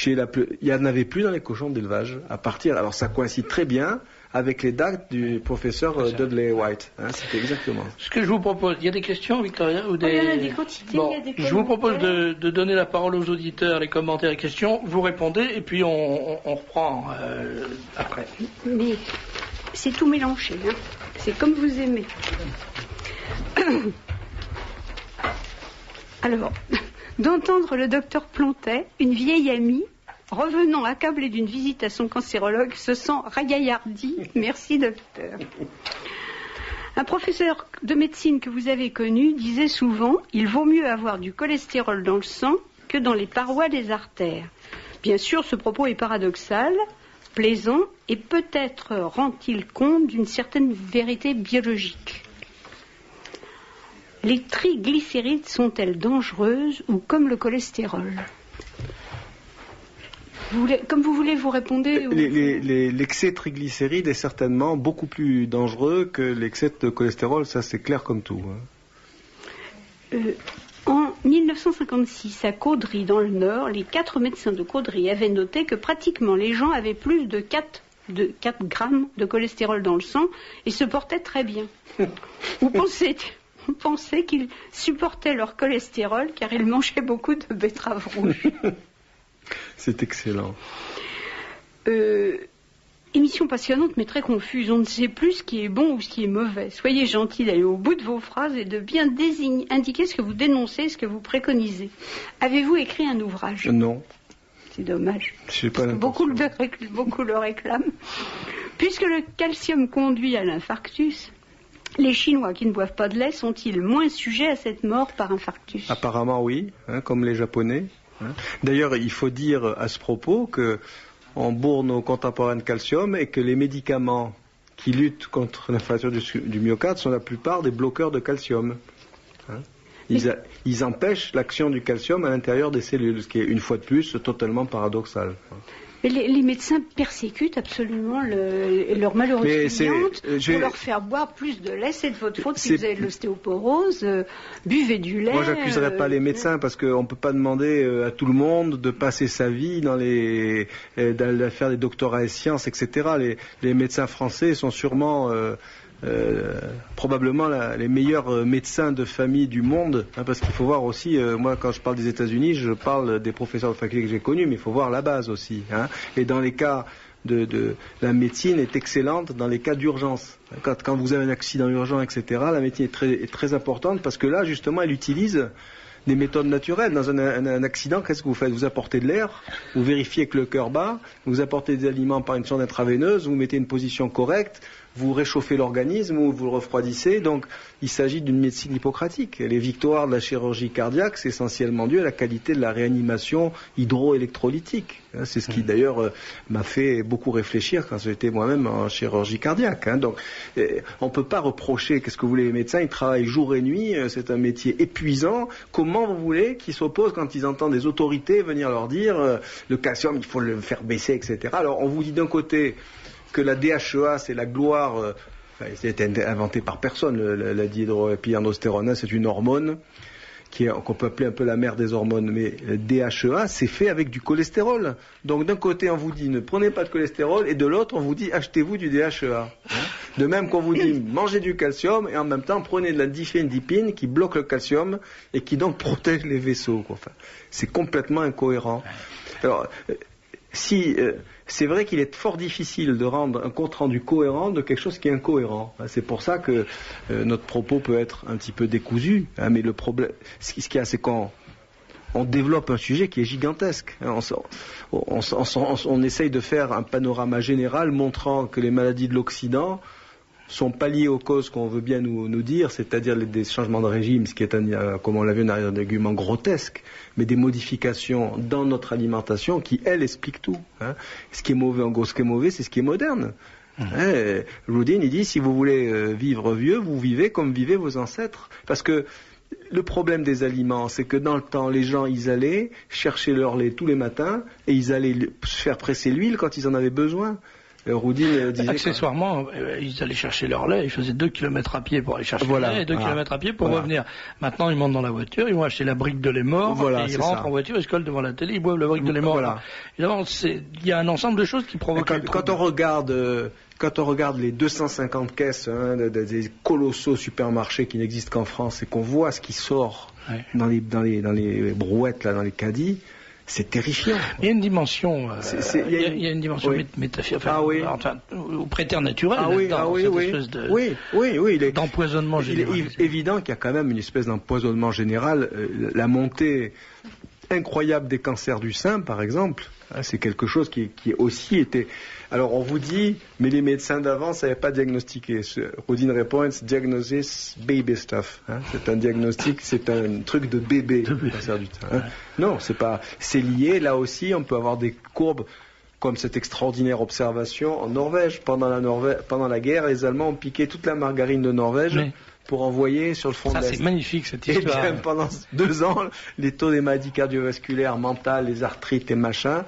Il n'y en avait plus dans les cochons d'élevage. Alors ça coïncide très bien avec les dates du professeur Dudley White. C'était exactement. Ce que je vous propose, il y a des questions, Victoria, ou des... Il y en a des quantités, il y a des je vous propose de donner la parole aux auditeurs, les commentaires, les questions. Vous répondez et puis on reprend après. Mais c'est tout mélangé, c'est comme vous aimez. Alors, d'entendre le docteur Plantet, une vieille amie, revenant accablé d'une visite à son cancérologue, se sent ragaillardi. Merci, docteur. Un professeur de médecine que vous avez connu disait souvent « Il vaut mieux avoir du cholestérol dans le sang que dans les parois des artères ». Bien sûr, ce propos est paradoxal, plaisant, et peut-être rend-il compte d'une certaine vérité biologique. Les triglycérides sont-elles dangereuses ou comme le cholestérol ? Comme vous voulez, vous répondez. L'excès de triglycérides est certainement beaucoup plus dangereux que l'excès de cholestérol, ça c'est clair comme tout. En 1956, à Caudry, dans le Nord, les 4 médecins de Caudry avaient noté que pratiquement les gens avaient plus de 4 grammes de cholestérol dans le sang et se portaient très bien. Vous pensez qu'ils supportaient leur cholestérol car ils mangeaient beaucoup de betteraves rouges. C'est excellent. Émission passionnante mais très confuse. On ne sait plus ce qui est bon ou ce qui est mauvais. Soyez gentils d'aller au bout de vos phrases et de bien indiquer ce que vous dénoncez, ce que vous préconisez. Avez-vous écrit un ouvrage ? Non. C'est dommage. Je sais pas. Beaucoup le réclament. Puisque le calcium conduit à l'infarctus, les Chinois qui ne boivent pas de lait sont-ils moins sujets à cette mort par infarctus ? Apparemment oui, comme les Japonais. D'ailleurs, il faut dire à ce propos qu'on bourre nos contemporains de calcium et que les médicaments qui luttent contre l'infarctus du myocarde sont la plupart des bloqueurs de calcium. Ils empêchent l'action du calcium à l'intérieur des cellules, ce qui est une fois de plus totalement paradoxal. Les médecins persécutent absolument leurs malheureuses clientes pour leur faire boire plus de lait. C'est de votre faute si vous avez de l'ostéoporose. Buvez du lait. Moi, j'accuserais pas les médecins parce qu'on ne peut pas demander à tout le monde de passer sa vie d'aller faire des doctorats et sciences, etc. Les médecins français sont sûrement probablement les meilleurs médecins de famille du monde, parce qu'il faut voir aussi, moi quand je parle des États-Unis, je parle des professeurs de faculté que j'ai connus, mais il faut voir la base aussi. Et dans les cas la médecine est excellente dans les cas d'urgence. Quand vous avez un accident urgent, etc., la médecine est très importante parce que là, justement, elle utilise des méthodes naturelles. Dans un accident, qu'est-ce que vous faites ? Vous apportez de l'air, vous vérifiez que le cœur bat, vous apportez des aliments par une sonde intraveineuse, vous mettez une position correcte, vous réchauffez l'organisme ou vous le refroidissez. Donc, il s'agit d'une médecine hippocratique. Les victoires de la chirurgie cardiaque, c'est essentiellement dû à la qualité de la réanimation hydroélectrolytique. C'est ce qui, d'ailleurs, m'a fait beaucoup réfléchir quand j'étais moi-même en chirurgie cardiaque. Donc, on ne peut pas reprocher, qu'est-ce que vous voulez, les médecins, ils travaillent jour et nuit, c'est un métier épuisant. Comment vous voulez qu'ils s'opposent quand ils entendent des autorités venir leur dire le calcium, il faut le faire baisser, etc. Alors, on vous dit d'un côté que la DHEA, c'est la gloire, c'était inventé par personne, la dihydroépiandrostérone, c'est une hormone qu'on peut appeler un peu la mère des hormones, mais le DHEA, c'est fait avec du cholestérol. Donc d'un côté, on vous dit ne prenez pas de cholestérol, et de l'autre, on vous dit achetez-vous du DHEA. De même qu'on vous dit mangez du calcium, et en même temps, prenez de la diphénidipine qui bloque le calcium, et qui donc protège les vaisseaux. Enfin, c'est complètement incohérent. Alors, c'est vrai qu'il est fort difficile de rendre un compte-rendu cohérent de quelque chose qui est incohérent. C'est pour ça que notre propos peut être un petit peu décousu. Mais le problème, ce qu'il y a, c'est qu'on développe un sujet qui est gigantesque. On essaye de faire un panorama général montrant que les maladies de l'Occident sont pas liées aux causes qu'on veut bien nous dire, c'est-à-dire des changements de régime, ce qui est, comme on l'a vu, un argument grotesque, mais des modifications dans notre alimentation qui, elles, expliquent tout. Ce qui est mauvais, en gros, ce qui est mauvais, c'est ce qui est moderne. Rudin, il dit, si vous voulez vivre vieux, vous vivez comme vivaient vos ancêtres. Parce que le problème des aliments, c'est que dans le temps, les gens, ils allaient chercher leur lait tous les matins et ils allaient faire presser l'huile quand ils en avaient besoin. Rudin disait accessoirement, ils allaient chercher leur lait, ils faisaient 2 km à pied pour aller chercher le lait et 2 km à pied pour revenir. Maintenant, ils montent dans la voiture, ils vont acheter la brique de lait mort, et ils rentrent en voiture, ils se collent devant la télé, ils boivent la brique de lait mort. Évidemment, il y a un ensemble de choses qui provoquent... Quand on regarde les 250 caisses des colossaux supermarchés qui n'existent qu'en France et qu'on voit ce qui sort dans les brouettes, là, dans les caddies, c'est terrifiant. Il y a une dimension, il y a une dimension métaphysique, ou préternaturelle d'empoisonnement général. Il est évident qu'il y a quand même une espèce d'empoisonnement général. La montée incroyable des cancers du sein, par exemple. C'est quelque chose qui aussi était... Alors on vous dit, mais les médecins d'avant ne savaient pas diagnostiquer. Rodin répond, it's diagnosis baby stuff. C'est un diagnostic, c'est un truc de bébé, le cancer du sein. Non, c'est lié. Là aussi, on peut avoir des courbes comme cette extraordinaire observation en Norvège. Pendant la guerre, les Allemands ont piqué toute la margarine de Norvège. Oui. Pour envoyer sur le front de l'Est. C'est magnifique cette histoire. Et bien, pendant 2 ans, les taux des maladies cardiovasculaires, mentales, les arthrites et machins,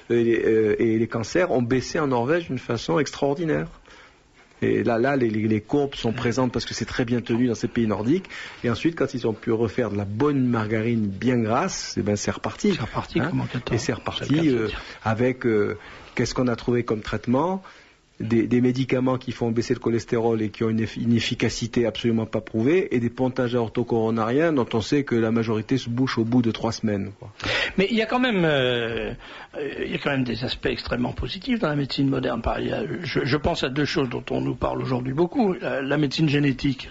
et les cancers ont baissé en Norvège d'une façon extraordinaire. Et là, les courbes sont présentes parce que c'est très bien tenu dans ces pays nordiques. Et ensuite, quand ils ont pu refaire de la bonne margarine bien grasse, c'est reparti. C'est reparti, et c'est reparti avec qu'est-ce qu'on a trouvé comme traitement. Des médicaments qui font baisser le cholestérol et qui ont une efficacité absolument pas prouvée, et des pontages orthocoronariens dont on sait que la majorité se bouche au bout de 3 semaines. Mais il y a quand même des aspects extrêmement positifs dans la médecine moderne. Je pense à 2 choses dont on nous parle aujourd'hui beaucoup. La médecine génétique.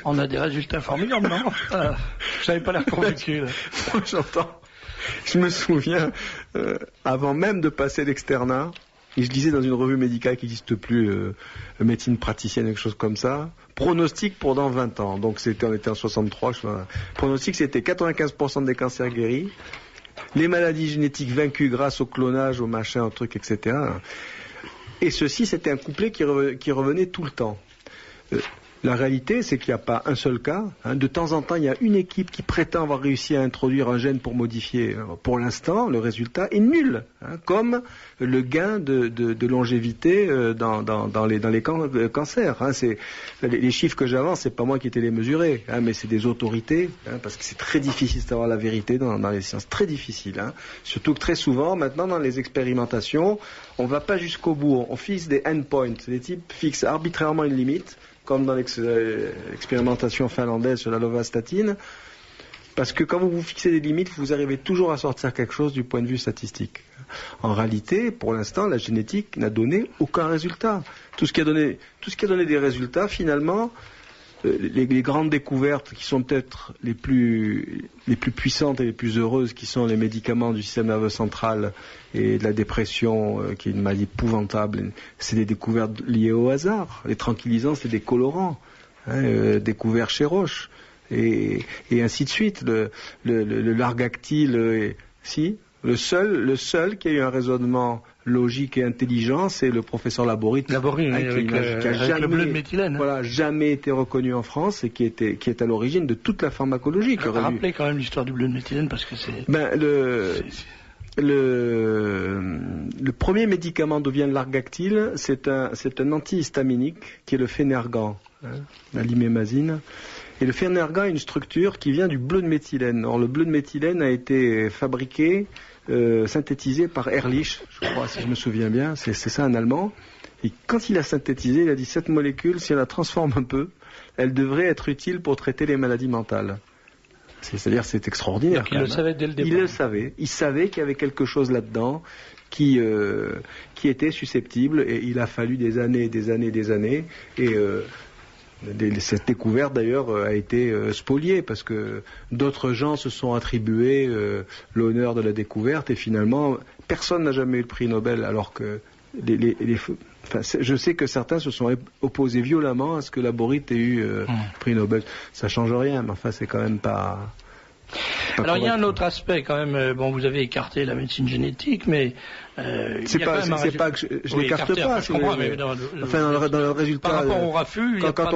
On a des résultats formidables, non? Je n'avais pas l'air convaincu. Moi, j'entends. Je me souviens, avant même de passer l'externat, et je lisais dans une revue médicale qui n'existe plus, médecine praticienne, quelque chose comme ça, pronostic pour dans 20 ans. Donc on était en 63, pronostic c'était 95% des cancers guéris, les maladies génétiques vaincues grâce au clonage, au machin, au truc, etc. Et ceci, c'était un couplet qui revenait tout le temps. La réalité, c'est qu'il n'y a pas un seul cas. De temps en temps, il y a une équipe qui prétend avoir réussi à introduire un gène pour modifier. Pour l'instant, le résultat est nul. Comme le gain de longévité dans les cancers. Les chiffres que j'avance, c'est pas moi qui ai été les mesurer, mais c'est des autorités, parce que c'est très difficile d'avoir la vérité dans les sciences. Très difficile. Surtout que très souvent, maintenant, dans les expérimentations, on ne va pas jusqu'au bout. On fixe des endpoints. Les types fixent arbitrairement une limite, comme dans l'expérimentation finlandaise sur la lovastatine, parce que quand vous fixez des limites, vous arrivez toujours à sortir quelque chose du point de vue statistique. En réalité, pour l'instant, la génétique n'a donné aucun résultat. Tout ce qui a donné des résultats, finalement, les grandes découvertes qui sont peut-être les plus puissantes et les plus heureuses, qui sont les médicaments du système nerveux central et de la dépression, qui est une maladie épouvantable, c'est des découvertes liées au hasard. Les tranquillisants, c'est des colorants, découverts chez Roche, et ainsi de suite. Le largactyle, le seul qui a eu un raisonnement logique et intelligent, c'est le professeur Laborit, qui a jamais, le bleu de méthylène. Voilà, jamais été reconnu en France et qui est à l'origine de toute la pharmacologie. Rappelez quand même l'histoire du bleu de méthylène parce que c'est. Le premier médicament d'où vient le largactyle, c'est un antihistaminique qui est le Phénergan, la limémazine. Et le Phénergan a une structure qui vient du bleu de méthylène. Or, le bleu de méthylène a été fabriqué, synthétisé par Ehrlich, je crois, si je me souviens bien, c'est ça, un Allemand. Et quand il a synthétisé, il a dit, cette molécule, si on la transforme un peu, elle devrait être utile pour traiter les maladies mentales. C'est-à-dire, c'est extraordinaire. Il le savait dès le départ. Il le savait. Il savait qu'il y avait quelque chose là-dedans qui était susceptible, et il a fallu des années. Et cette découverte d'ailleurs a été spoliée parce que d'autres gens se sont attribués l'honneur de la découverte, et finalement personne n'a jamais eu le prix Nobel, alors que je sais que certains se sont opposés violemment à ce que Laborit ait eu le prix Nobel. Ça change rien, mais enfin c'est quand même pas. Alors il y a un autre aspect quand même. Bon, vous avez écarté la médecine génétique, mais c'est pas que je l'écarte pas. Dans le résultat. Par rapport au RAFU, quand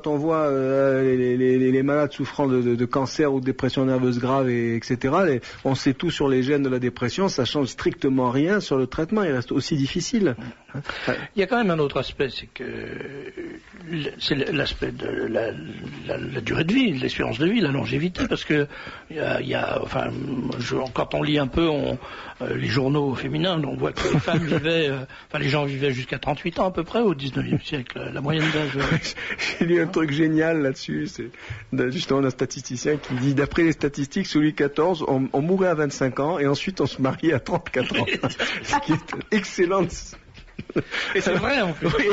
on voit les malades souffrant de cancer ou de dépression nerveuse grave, etc. On sait tout sur les gènes de la dépression, ça change strictement rien sur le traitement. Il reste aussi difficile. Il y a quand même un autre aspect, c'est l'aspect de la durée de vie, l'espérance de vie, la longévité, parce que quand on lit un peu les journaux féminins, on voit que les femmes les gens vivaient jusqu'à 38 ans à peu près au 19e siècle, la moyenne d'âge. J'ai lu un truc génial là-dessus, c'est justement un statisticien qui dit, d'après les statistiques, sous Louis XIV, on mourait à 25 ans et ensuite on se mariait à 34 ans. Ce qui est excellent. Et c'est vrai en plus. Oui,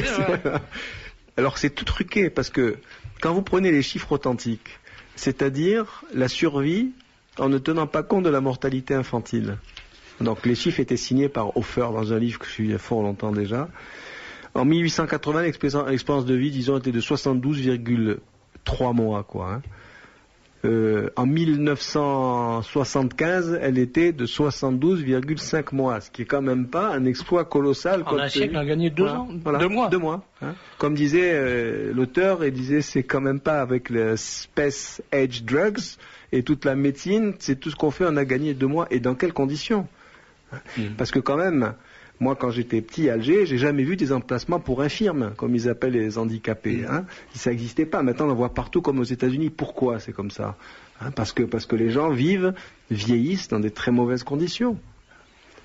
alors c'est tout truqué, parce que quand vous prenez les chiffres authentiques, c'est-à-dire la survie en ne tenant pas compte de la mortalité infantile. Donc les chiffres étaient signés par Hofer dans un livre que je suis il y a fort longtemps déjà. En 1880, l'expérience de vie, disons, était de 72,3 mois, quoi. En 1975, elle était de 72,5 mois, ce qui est quand même pas un exploit colossal. En un siècle, on a gagné 2 ans, voilà, 2 mois. 2 mois. Hein. Comme disait l'auteur, il disait c'est quand même pas avec le Space Age Drugs et toute la médecine, c'est tout ce qu'on fait, on a gagné 2 mois. Et dans quelles conditions? Parce que quand même, moi quand j'étais petit à Alger, j'ai jamais vu des emplacements pour infirmes, comme ils appellent les handicapés. Hein. Ça n'existait pas. Maintenant on en voit partout comme aux États-Unis. Pourquoi c'est comme ça? Parce que les gens vieillissent dans des très mauvaises conditions.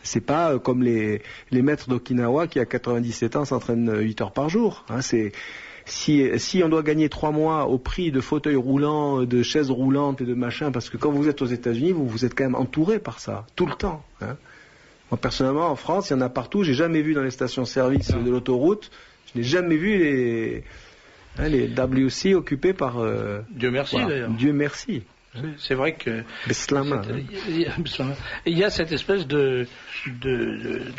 C'est pas comme les maîtres d'Okinawa qui à 97 ans s'entraînent 8 heures par jour. Hein. Si on doit gagner 3 mois au prix de fauteuils roulants, de chaises roulantes et de machins, parce que quand vous êtes aux États-Unis, vous êtes quand même entouré par ça, tout le temps. Hein. Moi, personnellement, en France, il y en a partout. J'ai jamais vu dans les stations-service de l'autoroute, je n'ai jamais vu les WC occupés par... Dieu merci, d'ailleurs. Dieu merci. C'est vrai que... Il y a cette espèce de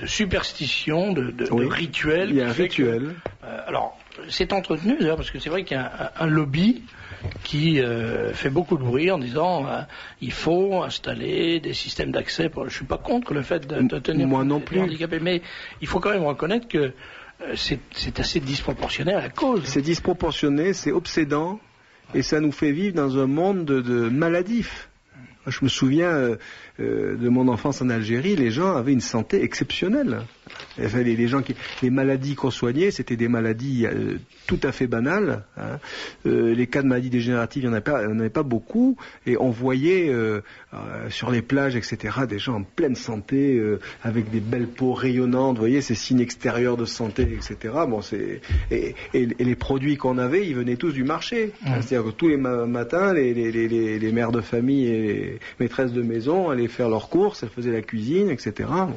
superstition, de rituel. Il y a un rituel. Alors, c'est entretenu, d'ailleurs, parce que c'est vrai qu'il y a un lobby qui fait beaucoup de bruit en disant il faut installer des systèmes d'accès. Je ne suis pas contre le fait de tenir moi non plus. handicapés, mais il faut quand même reconnaître que c'est assez disproportionné à la cause. C'est disproportionné, c'est obsédant, et ça nous fait vivre dans un monde de maladifs. Je me souviens de mon enfance en Algérie, les gens avaient une santé exceptionnelle. Enfin, les maladies qu'on soignait, c'était des maladies tout à fait banales. Hein. Les cas de maladies dégénératives, il n'y en avait pas beaucoup. Et on voyait sur les plages, etc., des gens en pleine santé, avec des belles peaux rayonnantes. Vous voyez, ces signes extérieurs de santé, etc. Bon, et les produits qu'on avait, ils venaient tous du marché. Hein. C'est-à-dire que tous les matins, les mères de famille et les maîtresses de maison allaient faire leurs courses, elles faisaient la cuisine, etc. Bon.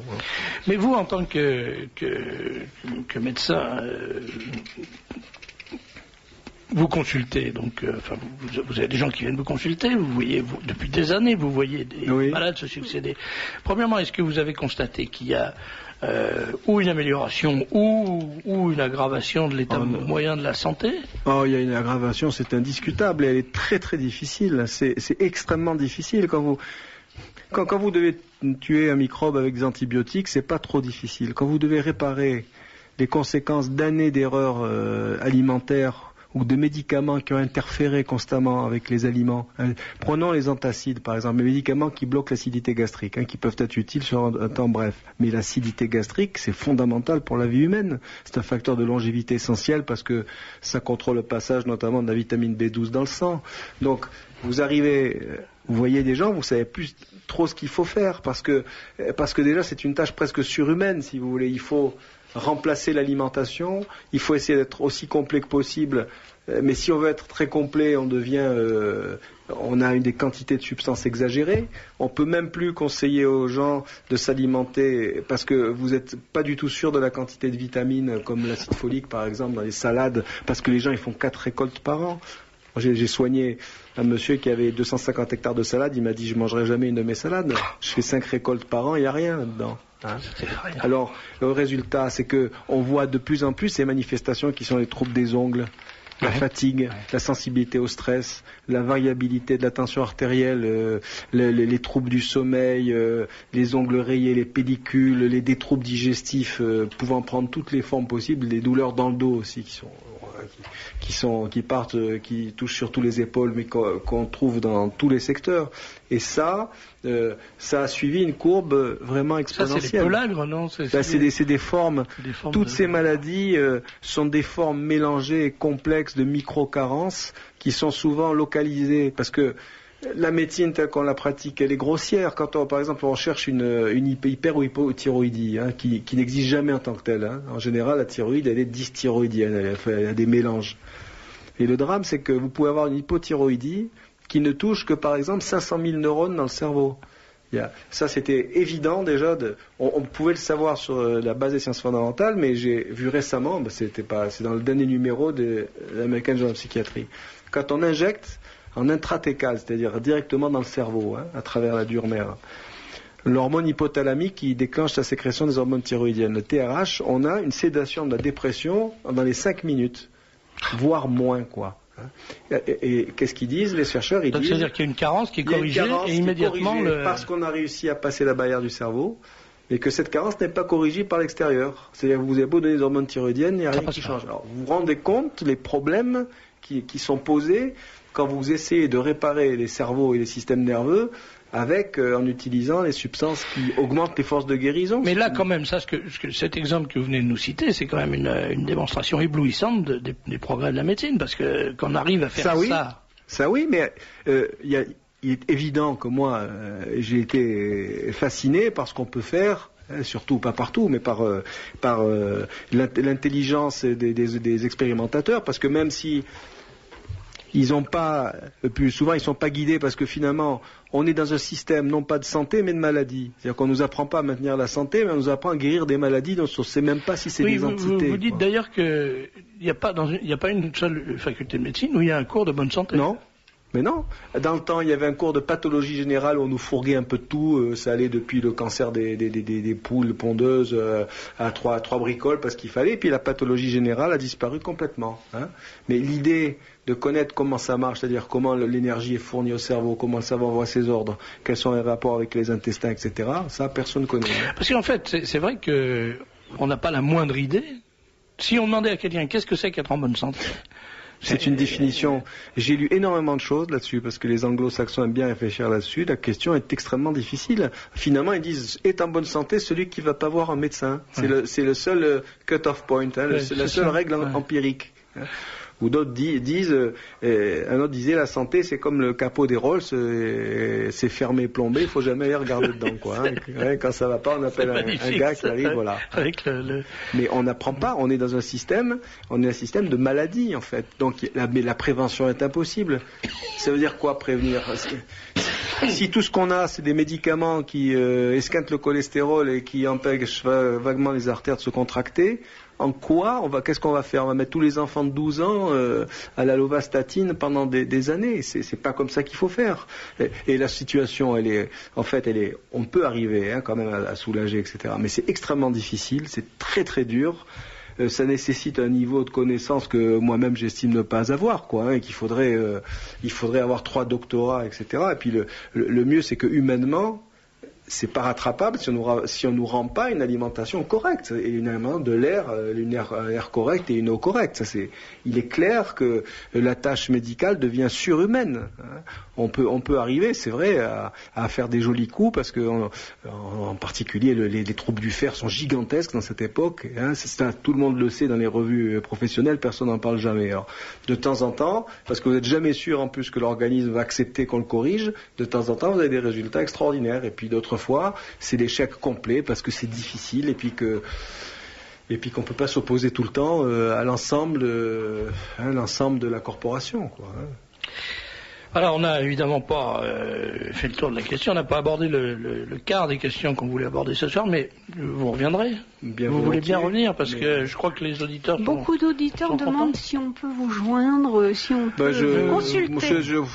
Mais vous, en tant que médecin, vous consultez, donc, vous avez des gens qui viennent vous consulter, depuis des années, vous voyez des malades se succéder. Premièrement, est-ce que vous avez constaté qu'il y a ou une amélioration ou une aggravation de l'état moyen de la santé? Il y a une aggravation, c'est indiscutable, et elle est très très difficile, c'est extrêmement difficile. Quand vous devez tuer un microbe avec des antibiotiques, c'est pas trop difficile. Quand vous devez réparer les conséquences d'années d'erreurs alimentaires ou de médicaments qui ont interféré constamment avec les aliments. Prenons les antacides, par exemple, les médicaments qui bloquent l'acidité gastrique, qui peuvent être utiles sur un temps bref. Mais l'acidité gastrique, c'est fondamental pour la vie humaine. C'est un facteur de longévité essentiel parce que ça contrôle le passage notamment de la vitamine B12 dans le sang. Donc, vous voyez des gens, vous savez plus trop ce qu'il faut faire parce que déjà c'est une tâche presque surhumaine, si vous voulez. Il faut remplacer l'alimentation, il faut essayer d'être aussi complet que possible, mais si on veut être très complet, on a des quantités de substances exagérées. On peut même plus conseiller aux gens de s'alimenter parce que vous n'êtes pas du tout sûr de la quantité de vitamines, comme l'acide folique par exemple dans les salades, parce que les gens ils font 4 récoltes par an. J'ai soigné un monsieur qui avait 250 hectares de salade, il m'a dit je mangerai jamais une de mes salades. Je fais 5 récoltes par an, il n'y a rien dedans. Hein. Alors le résultat c'est que on voit de plus en plus ces manifestations qui sont les troubles des ongles, la fatigue, la sensibilité au stress, la variabilité de la tension artérielle, les troubles du sommeil, les ongles rayés, les pellicules, des troubles digestifs pouvant prendre toutes les formes possibles, les douleurs dans le dos aussi qui touchent surtout les épaules, mais qu'on trouve dans tous les secteurs. Et ça a suivi une courbe vraiment exponentielle. Ça, c'est les peulagres, non? C'est des formes. Toutes ces maladies sont des formes mélangées et complexes de micro-carences qui sont souvent localisées. Parce que la médecine telle qu'on la pratique, elle est grossière. Quand par exemple on cherche une hyper ou hypothyroïdie qui n'existe jamais en tant que telle. En général, la thyroïde, elle est dysthyroïdienne, elle a des mélanges. Et le drame, c'est que vous pouvez avoir une hypothyroïdie qui ne touche que par exemple 500 000 neurones dans le cerveau. Ça, c'était évident déjà. On pouvait le savoir sur la base des sciences fondamentales, mais j'ai vu récemment, c'est dans le dernier numéro de l'American Journal of Psychiatry, quand on injecte en intratécal, c'est-à-dire directement dans le cerveau, à travers la dure mère. L'hormone hypothalamique qui déclenche la sécrétion des hormones thyroïdiennes. Le TRH, on a une sédation de la dépression dans les 5 minutes, voire moins, quoi. Et qu'est-ce qu'ils disent, les chercheurs? Ils disent, c'est-à-dire qu'il y a une carence qui est corrigée et immédiatement parce qu'on a réussi à passer la barrière du cerveau, et que cette carence n'est pas corrigée par l'extérieur. C'est-à-dire que vous avez beau donner des hormones thyroïdiennes, il n'y a rien qui change. Alors, vous vous rendez compte les problèmes qui sont posés quand vous essayez de réparer les cerveaux et les systèmes nerveux en utilisant les substances qui augmentent les forces de guérison. Mais là, quand même, cet exemple que vous venez de nous citer, c'est quand même une démonstration éblouissante des progrès de la médecine, parce que quand on arrive à faire ça oui, mais il est évident que moi, j'ai été fasciné par ce qu'on peut faire. Surtout pas partout, mais par l'intelligence des expérimentateurs, parce que même si ils n'ont pas, plus souvent ils sont pas guidés, parce que finalement on est dans un système non pas de santé mais de maladie. C'est-à-dire qu'on nous apprend pas à maintenir la santé, mais on nous apprend à guérir des maladies dont on ne sait même pas si c'est des entités. Vous dites d'ailleurs qu'il n'y a pas une seule faculté de médecine où il y a un cours de bonne santé. Non. Mais non, dans le temps, il y avait un cours de pathologie générale où on nous fourguait un peu de tout. Ça allait depuis le cancer des poules pondeuses à trois bricoles parce qu'il fallait. Et puis la pathologie générale a disparu complètement. Mais l'idée de connaître comment ça marche, c'est-à-dire comment l'énergie est fournie au cerveau, comment le cerveau envoie ses ordres, quels sont les rapports avec les intestins, etc., ça, personne ne connaît. Parce qu'en fait, c'est vrai qu'on n'a pas la moindre idée. Si on demandait à quelqu'un qu'est-ce que c'est qu'être en bonne santé, c'est une définition. J'ai lu énormément de choses là-dessus, parce que les anglo-saxons aiment bien réfléchir là-dessus. La question est extrêmement difficile. Finalement, ils disent, est en bonne santé celui qui ne va pas voir un médecin. C'est le seul cut-off point, c'est la seule règle empirique. Ou d'autres disent, un autre disait, la santé c'est comme le capot des Rolls, c'est fermé et plombé, il faut jamais aller regarder dedans, quoi. Quand ça va pas, on appelle un gars qui arrive, voilà. Mais on n'apprend pas, on est dans un système de maladie en fait. Donc la prévention est impossible. Ça veut dire quoi prévenir? Si tout ce qu'on a, c'est des médicaments qui esquintent le cholestérol et qui empêchent vaguement les artères de se contracter, qu'est-ce qu'on va faire? On va mettre tous les enfants de 12 ans à la lovastatine pendant des années. C'est pas comme ça qu'il faut faire. Et la situation, on peut arriver quand même à soulager, etc. Mais c'est extrêmement difficile, c'est très très dur. Ça nécessite un niveau de connaissance que moi-même j'estime ne pas avoir, et qu'il faudrait avoir 3 doctorats, etc. Et puis le mieux, c'est que humainement, c'est pas rattrapable si on nous rend pas une alimentation correcte et une alimentation de l'air correct et une eau correcte. Il est clair que la tâche médicale devient surhumaine. On peut arriver, c'est vrai, à faire des jolis coups parce que en particulier les troubles du fer sont gigantesques dans cette époque. Tout le monde le sait dans les revues professionnelles, personne n'en parle jamais. Alors, de temps en temps, parce que vous n'êtes jamais sûr en plus que l'organisme va accepter qu'on le corrige, de temps en temps vous avez des résultats extraordinaires. Et puis d'autres fois, c'est l'échec complet parce que c'est difficile et puis qu'on ne peut pas s'opposer tout le temps à l'ensemble de la corporation, Alors, on n'a évidemment pas fait le tour de la question, on n'a pas abordé le quart des questions qu'on voulait aborder ce soir, mais vous reviendrez. Vous voulez bien revenir, parce que je crois que les auditeurs Beaucoup d'auditeurs demandent si on peut vous joindre, si on peut consulter.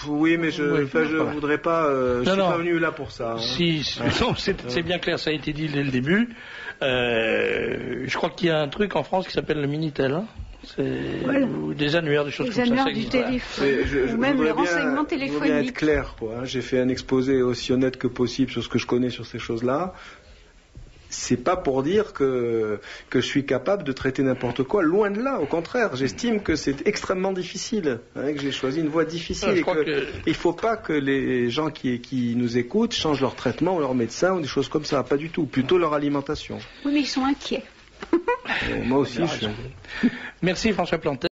Oui, mais je voudrais pas... je suis pas venu là pour ça. Non, c'est bien clair, ça a été dit dès le début. Je crois qu'il y a un truc en France qui s'appelle le Minitel, ou des annuaires, des choses comme ça. Les annuaires du téléphone, ou même les renseignements téléphoniques. Je veux bien être clair, J'ai fait un exposé aussi honnête que possible sur ce que je connais sur ces choses-là. C'est pas pour dire que je suis capable de traiter n'importe quoi, loin de là, au contraire, j'estime que c'est extrêmement difficile, que j'ai choisi une voie difficile il faut pas que les gens qui nous écoutent changent leur traitement ou leur médecin ou des choses comme ça, pas du tout, plutôt leur alimentation. Oui, mais ils sont inquiets. Moi aussi, Merci François Plantet.